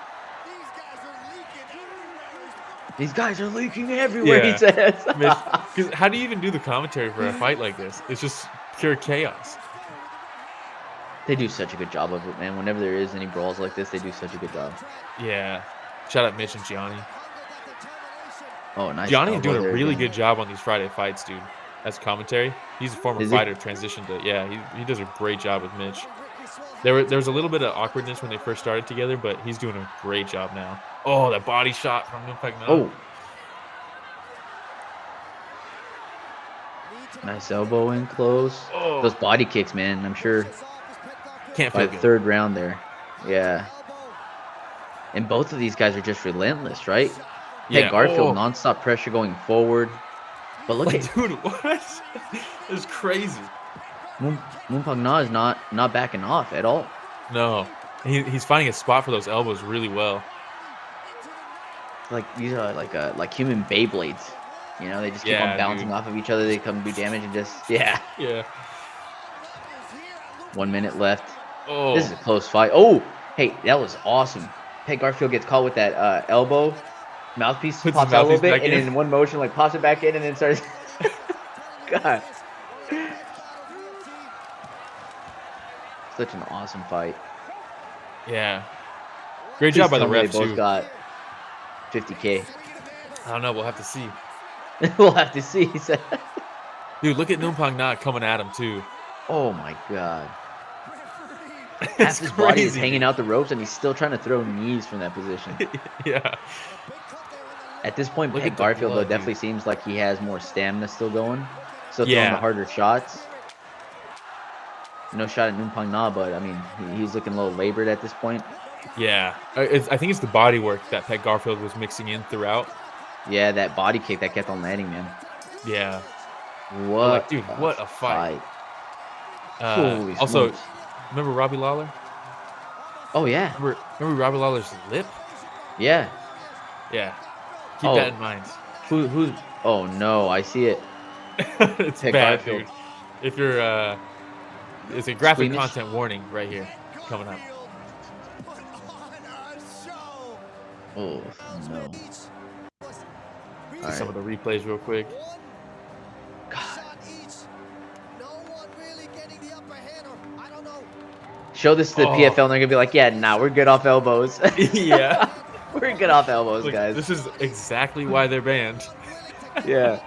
Speaker 2: These guys are leaking everywhere,
Speaker 3: Yeah.
Speaker 2: he says.
Speaker 3: Because how do you even do the commentary for a fight like this? It's just pure chaos.
Speaker 2: They do such a good job of it, man. Whenever there is any brawls like this, they do such a good job.
Speaker 3: Yeah. Shout out Mitch and Gianni.
Speaker 2: Oh, nice.
Speaker 3: Gianni is
Speaker 2: elbow
Speaker 3: doing a
Speaker 2: there
Speaker 3: really
Speaker 2: again.
Speaker 3: good job on these Friday fights, dude. As commentary. He's a former
Speaker 2: Is he?
Speaker 3: fighter, transitioned to, yeah, he does a great job with Mitch. There was a little bit of awkwardness when they first started together, but he's doing a great job now. Oh, that body shot from Numpangna.
Speaker 2: Oh. Nice elbow in close.
Speaker 3: Oh.
Speaker 2: Those body kicks, man. I'm sure
Speaker 3: Can't
Speaker 2: by
Speaker 3: feel
Speaker 2: the
Speaker 3: good.
Speaker 2: third round there. Yeah. And both of these guys are just relentless, right?
Speaker 3: Yeah.
Speaker 2: Petgarfield,
Speaker 3: Oh.
Speaker 2: nonstop pressure going forward. But look
Speaker 3: Like,
Speaker 2: at
Speaker 3: dude, what? It's crazy.
Speaker 2: Numpangna is not backing off at all.
Speaker 3: No. He's finding a spot for those elbows really well.
Speaker 2: Like these are like human Beyblades. You know, they just keep
Speaker 3: Yeah,
Speaker 2: on bouncing
Speaker 3: dude.
Speaker 2: off of each other. They come do damage and just yeah.
Speaker 3: Yeah.
Speaker 2: 1 minute left.
Speaker 3: Oh.
Speaker 2: This is a close fight. Oh, hey, that was awesome. Petgarfield gets caught with that elbow. Mouthpiece
Speaker 3: Puts his
Speaker 2: pops out a little
Speaker 3: mouthpiece
Speaker 2: bit,
Speaker 3: back
Speaker 2: and
Speaker 3: in.
Speaker 2: in one motion, like pops it back in, and then starts. God. Such an awesome fight.
Speaker 3: Yeah. Great job by the
Speaker 2: Please tell me
Speaker 3: refs,
Speaker 2: They both
Speaker 3: too.
Speaker 2: got 50K.
Speaker 3: I don't know. We'll have to see.
Speaker 2: We'll have to see. He said.
Speaker 3: Dude, look at Numpangna coming at him too.
Speaker 2: Oh my god. Half
Speaker 3: It's
Speaker 2: his body is
Speaker 3: crazy,
Speaker 2: hanging
Speaker 3: dude.
Speaker 2: out the ropes, and he's still trying to throw knees from that position.
Speaker 3: Yeah.
Speaker 2: At this point,
Speaker 3: Look at the
Speaker 2: Petgarfield, though,
Speaker 3: blood,
Speaker 2: definitely
Speaker 3: dude.
Speaker 2: seems like he has more stamina still going. So throwing the
Speaker 3: Yeah.
Speaker 2: harder shots. No shot at Numpangna, but I mean, he's looking a little labored at this point.
Speaker 3: Yeah. I think it's the body work that Petgarfield was mixing in throughout.
Speaker 2: Yeah, that body kick that kept on landing, man.
Speaker 3: Yeah.
Speaker 2: What,
Speaker 3: like, dude, what a fight.
Speaker 2: Holy
Speaker 3: Also,
Speaker 2: smokes.
Speaker 3: remember Robbie Lawler?
Speaker 2: Oh yeah,
Speaker 3: Remember Robbie Lawler's lip?
Speaker 2: yeah.
Speaker 3: Yeah. Keep that in mind.
Speaker 2: Who's? Oh no, I see it.
Speaker 3: It's bad, dude. If you're it's a graphic
Speaker 2: Squeamish?
Speaker 3: content warning right here coming up.
Speaker 2: Oh no. All
Speaker 3: Some
Speaker 2: right.
Speaker 3: of the replays real quick.
Speaker 2: Show this to the PFL, and they're gonna be like, "Yeah, nah, we're good off elbows."
Speaker 3: Yeah.
Speaker 2: We're good off elbows,
Speaker 3: Like,
Speaker 2: guys.
Speaker 3: this is exactly why they're banned.
Speaker 2: Yeah,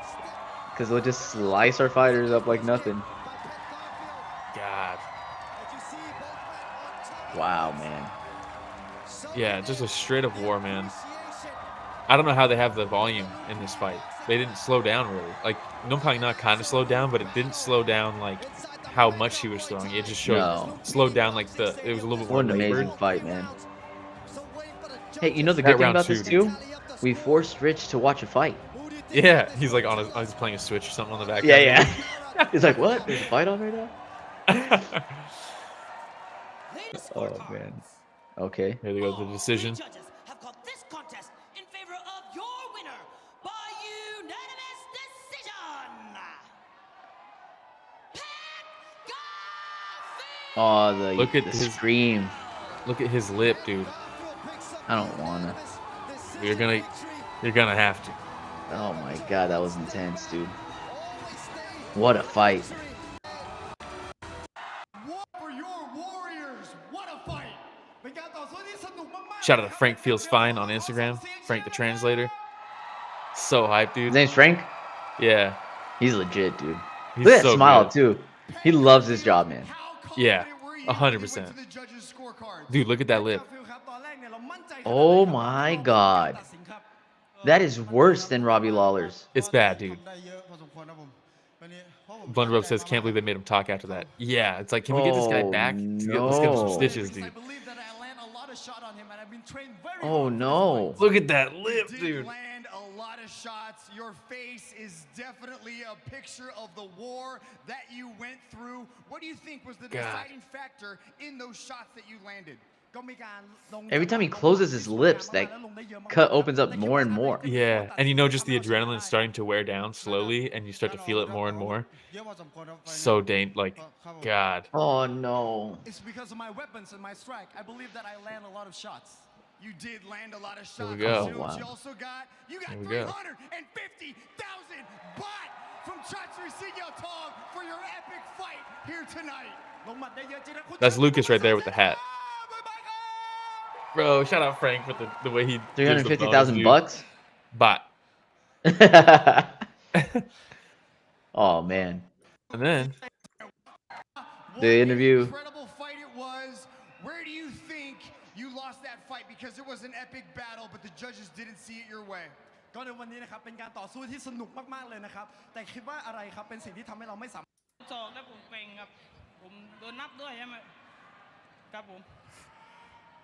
Speaker 2: because they'll just slice our fighters up like nothing.
Speaker 3: God.
Speaker 2: Wow, man.
Speaker 3: Yeah, just a straight up war, man. I don't know how they have the volume in this fight. They didn't slow down really. Like Numpangna kind of slowed down, but it didn't slow down like how much he was throwing. It just showed slowed down like it was a little bit more
Speaker 2: What an
Speaker 3: labored.
Speaker 2: amazing fight, man. Hey, you know the
Speaker 3: That
Speaker 2: good thing
Speaker 3: round
Speaker 2: about this
Speaker 3: two,
Speaker 2: too? We forced Rich to watch a fight.
Speaker 3: Yeah, he's like he's playing a Switch or something on the back.
Speaker 2: Yeah, yeah. He's like, what? There's a fight on right now? Oh man. Okay.
Speaker 3: Here they go, the decision.
Speaker 5: Judges have called this contest in favor of your winner by unanimous decision. Petgarfield.
Speaker 2: Oh,
Speaker 3: Look at
Speaker 2: the
Speaker 3: his
Speaker 2: scream.
Speaker 3: Look at his lip, dude.
Speaker 2: I don't wanna.
Speaker 3: You're gonna have to.
Speaker 2: Oh my god, that was intense, dude. What a fight.
Speaker 3: Shout out to Frank Feels Fine on Instagram. Frank the Translator. So hyped, dude.
Speaker 2: His name's Frank?
Speaker 3: Yeah.
Speaker 2: He's legit, dude.
Speaker 3: He's
Speaker 2: Look at that
Speaker 3: so
Speaker 2: smile,
Speaker 3: good.
Speaker 2: too. He loves his job, man.
Speaker 3: Yeah. 100%. Dude, look at that lip.
Speaker 2: Oh my god. That is worse than Robbie Lawler's.
Speaker 3: It's bad, dude. Blunderbuck says, can't believe they made him talk after that. Yeah, it's like, can we get this guy back? Let's get him some
Speaker 2: no.
Speaker 3: stitches, dude.
Speaker 2: Oh no.
Speaker 3: Look at that lip, dude.
Speaker 4: Land a lot of shots. Your face is definitely a picture of the war that you went through. What do you think was the deciding factor in those shots that you landed?
Speaker 2: Every time he closes his lips, that cut opens up more and more.
Speaker 3: Yeah, and you know, just the adrenaline starting to wear down slowly, and you start to feel it more and more. So God.
Speaker 2: Oh no.
Speaker 4: It's because of my weapons and my strike. I believe that I land a lot of shots. You did land a lot of shots.
Speaker 3: Here we go.
Speaker 4: You
Speaker 2: Wow.
Speaker 4: also got
Speaker 3: Here we
Speaker 4: 350,000
Speaker 3: go.
Speaker 4: baht from Tong for your epic fight here tonight.
Speaker 3: That's Lucas right there with the hat. Bro, shout out Frank with the way he
Speaker 2: 350,000 bucks?
Speaker 3: Bot.
Speaker 2: Oh man.
Speaker 3: And then
Speaker 2: The interview.
Speaker 4: Incredible fight it was. Where do you think you lost that fight? Because it was an epic battle, but the judges didn't see it your way.
Speaker 6: ก็ในวันนี้นะครับเป็นการต่อสู้ที่สนุกมากๆเลยนะครับแต่คิดว่าอะไรครับเป็นสิ่งที่ทำให้เราไม่สามารถ
Speaker 7: ศอกแล้วผมเกรงครับผมโดนนับด้วยใช่ไหมครับผม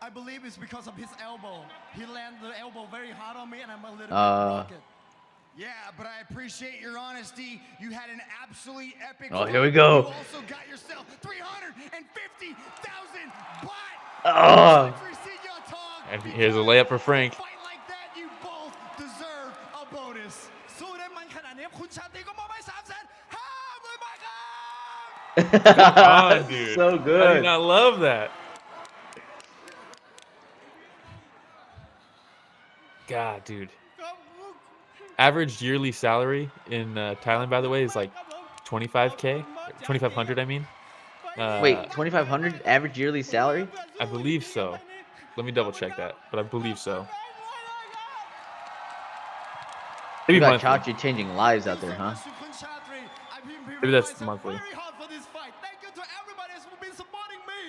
Speaker 6: I believe it's because of his elbow. He landed the elbow very hard on me, and I'm a little bit rocket.
Speaker 4: Yeah, but I appreciate your honesty. You had an absolutely epic.
Speaker 2: Oh, here we go.
Speaker 4: You also got yourself 350,000 baht.
Speaker 2: Oh.
Speaker 3: and here's a layup for Frank.
Speaker 4: Fight like that, you both deserve a bonus.
Speaker 6: สู้ได้มันขนาดนี้คุณชาตรีก็มอบให้350,000 บาทครับ
Speaker 3: Oh, dude.
Speaker 2: So
Speaker 3: How do
Speaker 2: good.
Speaker 3: you not love that? God, dude. Average yearly salary in Thailand, by the way, is like 25K, 2,500. I mean.
Speaker 2: Wait, 2,500 average yearly salary?
Speaker 3: I believe so. Let me double check that, but I believe so.
Speaker 2: You
Speaker 3: Maybe
Speaker 2: got
Speaker 3: monthly.
Speaker 2: Chachi changing lives out there, huh?
Speaker 6: คุณชาตรี I
Speaker 3: Maybe that's monthly.
Speaker 6: Very hard for this fight. Thank you to everybody who's been supporting me.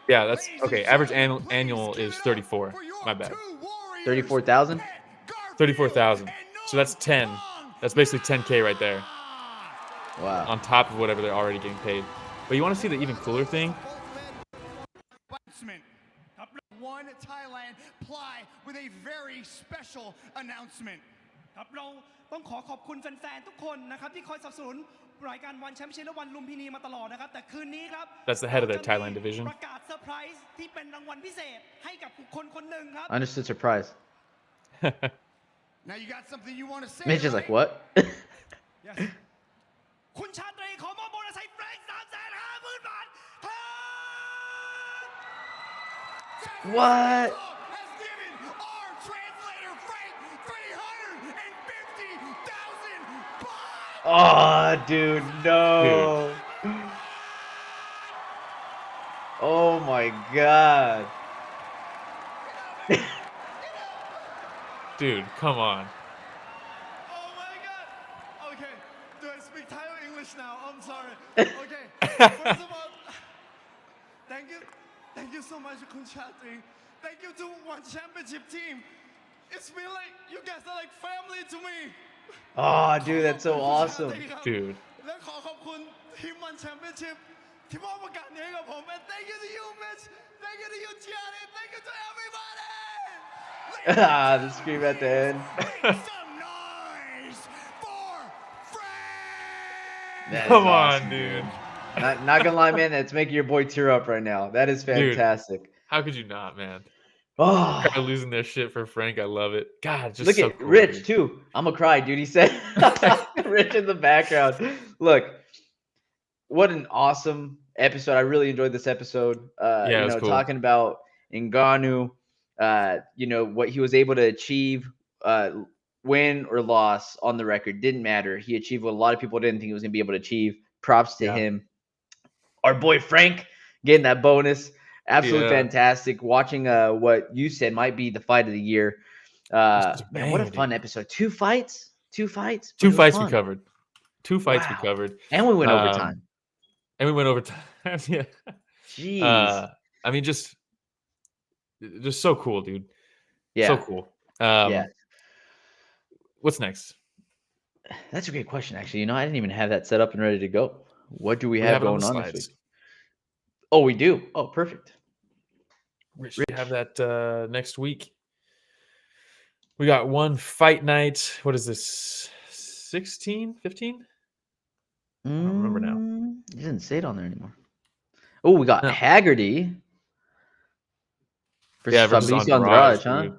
Speaker 3: Yeah, that's okay. Average annual is 34. My bad.
Speaker 2: 34,000.
Speaker 3: 34,000. So that's 10. That's basically 10K right there.
Speaker 2: Wow.
Speaker 3: On top of whatever they're already getting paid. But you want to see the even cooler thing?
Speaker 4: One Thailand ply with a very special announcement.
Speaker 7: ครับเราต้องขอบคุณแฟนๆทุกคนนะครับที่คอยสนับสนุนรายการวันแชมเปี้ยนชิพและวันลุมพินีมาตลอดนะครับแต่คืนนี้ครับ
Speaker 3: That's the head of their Thailand division.
Speaker 7: ประกาศเซอร์ไพรส์ที่เป็นรางวัลพิเศษให้กับบุคคลคนหนึ่งครับ
Speaker 2: Understood surprise.
Speaker 4: Now you got something you want to say?
Speaker 2: Mitch is like, what?
Speaker 7: Yes. คุณชาตรีขอมอบโบนัสให้แฟรงค์ 350,000 บาทครับ
Speaker 2: What?
Speaker 4: Has given our translator Frank 350,000 baht.
Speaker 2: Oh, dude, no. Oh my god.
Speaker 3: Dude, come on.
Speaker 6: Oh my god. Okay. Do I speak Thai or English now? I'm sorry. Okay. First of all, thank you so much, Kun Chatri. Thank you to One Championship team. It's been like you guys are like family to me.
Speaker 2: Oh, dude, that's so awesome.
Speaker 3: Dude.
Speaker 6: และขอขอบคุณทีม One Championship ที่มอบโอกาสนี้ให้กับผม And thank you to you, Mitch. Thank you to you, Gianni. Thank you to everybody.
Speaker 2: The scream at the end.
Speaker 4: Some noise for Frank.
Speaker 2: That is
Speaker 3: Come
Speaker 2: awesome,
Speaker 3: on, dude.
Speaker 2: Not gonna lie, man, that's making your boy tear up right now. That is fantastic.
Speaker 3: Dude, how could you not, man?
Speaker 2: Oh,
Speaker 3: Kind of losing their shit for Frank. I love it. God, just
Speaker 2: look
Speaker 3: so
Speaker 2: at
Speaker 3: cool,
Speaker 2: Rich
Speaker 3: dude.
Speaker 2: too. I'm gonna cry, dude. He said, Rich in the background. Look, what an awesome episode. I really enjoyed this episode.
Speaker 3: Yeah, it was cool.
Speaker 2: Talking about Ngannou, what he was able to achieve, win or loss on the record didn't matter. He achieved what a lot of people didn't think he was gonna be able to achieve. Props to him. Our boy Frank getting that bonus. Absolutely fantastic. Watching what you said might be the fight of the year. Man, what a fun episode. Two fights.
Speaker 3: Two fights we covered. Two fights we covered.
Speaker 2: And we went overtime.
Speaker 3: Yeah.
Speaker 2: Jeez.
Speaker 3: I mean, just so cool, dude.
Speaker 2: Yeah.
Speaker 3: So cool. What's next?
Speaker 2: That's a great question, actually. I didn't even have that set up and ready to go. What do we have going on this week? Oh, we do. Oh, perfect.
Speaker 3: Rich, we have that next week. We got one fight night. What is this? 16, 15? I don't remember now.
Speaker 2: It didn't say it on there anymore. Oh, we got Haggerty versus Andrade, huh?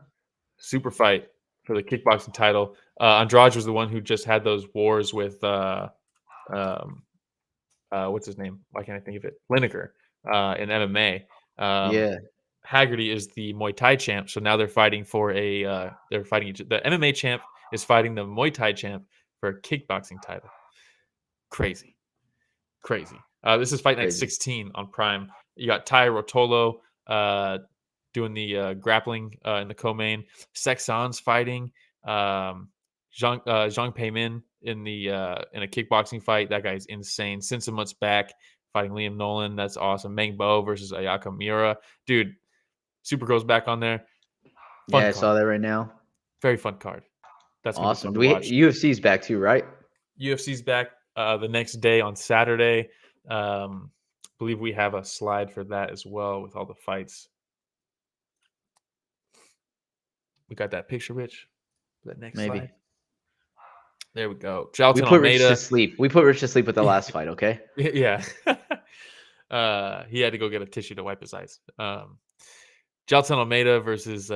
Speaker 3: Super fight for the kickboxing title. Andrade was the one who just had those wars with what's his name? Why can't I think of it? Lineker in MMA. Haggerty is the Muay Thai champ, so now they're fighting for the MMA champ is fighting the Muay Thai champ for a kickboxing title. Crazy. This is Fight Night 16 on Prime. You got Tai Rotolo doing the grappling in the co-main. Sexan's fighting. Zhang Peimin in a kickboxing fight. That guy's insane. Sinsamut's back fighting Liam Nolan. That's awesome. Meng Bo versus Ayaka Miura. Dude, Supergirl's back on there.
Speaker 2: Fun card. I saw that right now.
Speaker 3: Very fun card. That's
Speaker 2: awesome. UFC's back too, right?
Speaker 3: UFC's back the next day on Saturday. Believe we have a slide for that as well with all the fights. We got that picture, Rich. That next slide. There we go.
Speaker 2: We put Rich to sleep. We put Rich to sleep with the last fight, okay?
Speaker 3: Yeah. He had to go get a tissue to wipe his eyes. Jailton Almeida versus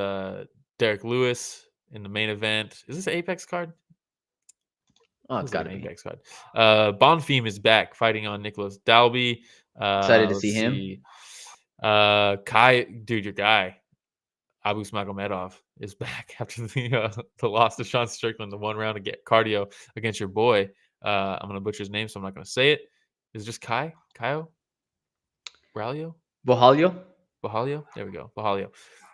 Speaker 3: Derek Lewis in the main event. Is this an Apex card?
Speaker 2: Oh, it's got to be.
Speaker 3: Apex card. Bonfim is back fighting on Nicholas Dalby.
Speaker 2: Excited to see him.
Speaker 3: Kai, dude, your guy, Abu Smagomedov is back after the loss to Sean Strickland, the one round to get cardio against your boy. I'm going to butcher his name, so I'm not going to say it. Is it just Kaio? Bohalio? There we go. Bohalio.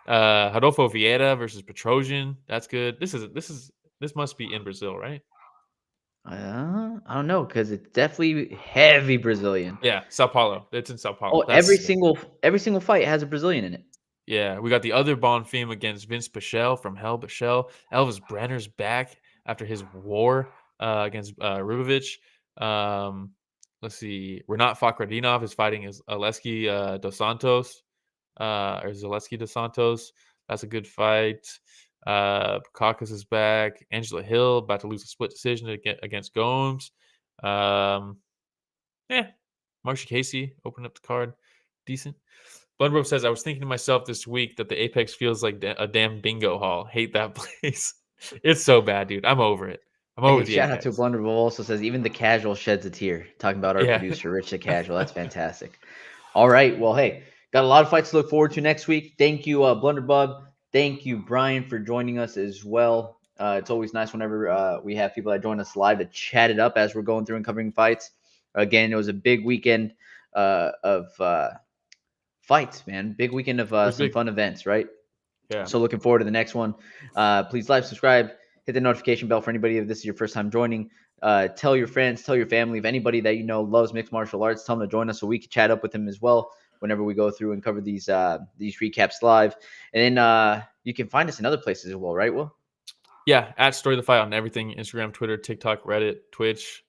Speaker 3: Rodolfo Vieira versus Petrosian. That's good. This must be in Brazil, right?
Speaker 2: I don't know because it's definitely heavy Brazilian.
Speaker 3: Yeah, Sao Paulo. It's in Sao Paulo.
Speaker 2: Oh, every single fight has a Brazilian in it.
Speaker 3: Yeah, we got the other Bonfim against Vince Pichel from Hell Pichel. Elvis Brenner's back after his war against Rubovic. Let's see. Renat Fakhradinov is fighting as Zaleski Dos Santos. Or Zaleski Dos Santos. That's a good fight. Caucus is back. Angela Hill about to lose a split decision against Gomes. Marcia Casey opened up the card. Decent. Bloodrobe says, I was thinking to myself this week that the Apex feels like a damn bingo hall. Hate that place. It's so bad, dude. I'm over it. I'm over the
Speaker 2: Shout
Speaker 3: Apex.
Speaker 2: out to Blunderbowl also says, even the casual sheds a tear. Talking about our producer, Rich the Casual. That's fantastic. All right. Well, hey, got a lot of fights to look forward to next week. Thank you, Blunderbug. Thank you, Brian, for joining us as well. It's always nice whenever we have people that join us live to chat it up as we're going through and covering fights. Again, it was a big weekend of fights, man. Big weekend of some fun events, right?
Speaker 3: Yeah.
Speaker 2: So looking forward to the next one. Please like, subscribe, hit the notification bell for anybody if this is your first time joining. Tell your friends, tell your family. If anybody that you know loves mixed martial arts, tell them to join us so we can chat up with them as well whenever we go through and cover these recaps live. And then you can find us in other places as well, right, Will?
Speaker 3: Yeah, at Story of the Fight on everything: Instagram, Twitter, TikTok, Reddit, Twitch,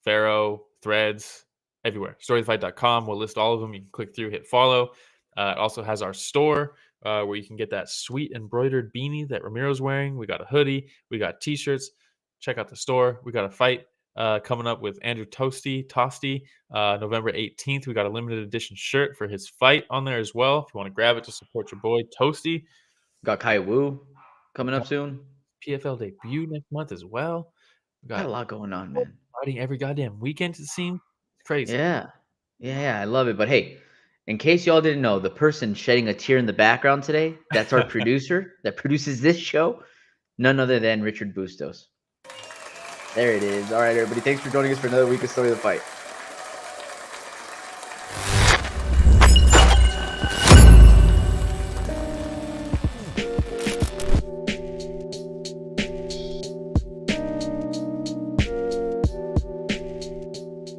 Speaker 3: Pharaoh, Threads, everywhere. StoryoftheFight.com. We'll list all of them. You can click through, hit follow. It also has our store where you can get that sweet embroidered beanie that Ramiro's wearing. We got a hoodie. We got T-shirts. Check out the store. We got a fight coming up with Andrew Tosti, November 18th. We got a limited edition shirt for his fight on there as well. If you want to grab it to support your boy, Tosti.
Speaker 2: Got Kai Wu coming up soon.
Speaker 3: PFL debut next month as well. We
Speaker 2: got a lot going on, man.
Speaker 3: Fighting every goddamn weekend, it seems. Crazy.
Speaker 2: Yeah, I love it. But hey, in case y'all didn't know, the person shedding a tear in the background today, that's our producer that produces this show, none other than Richard Bustos. There it is. All right, everybody. Thanks for joining us for another week of Story of the Fight.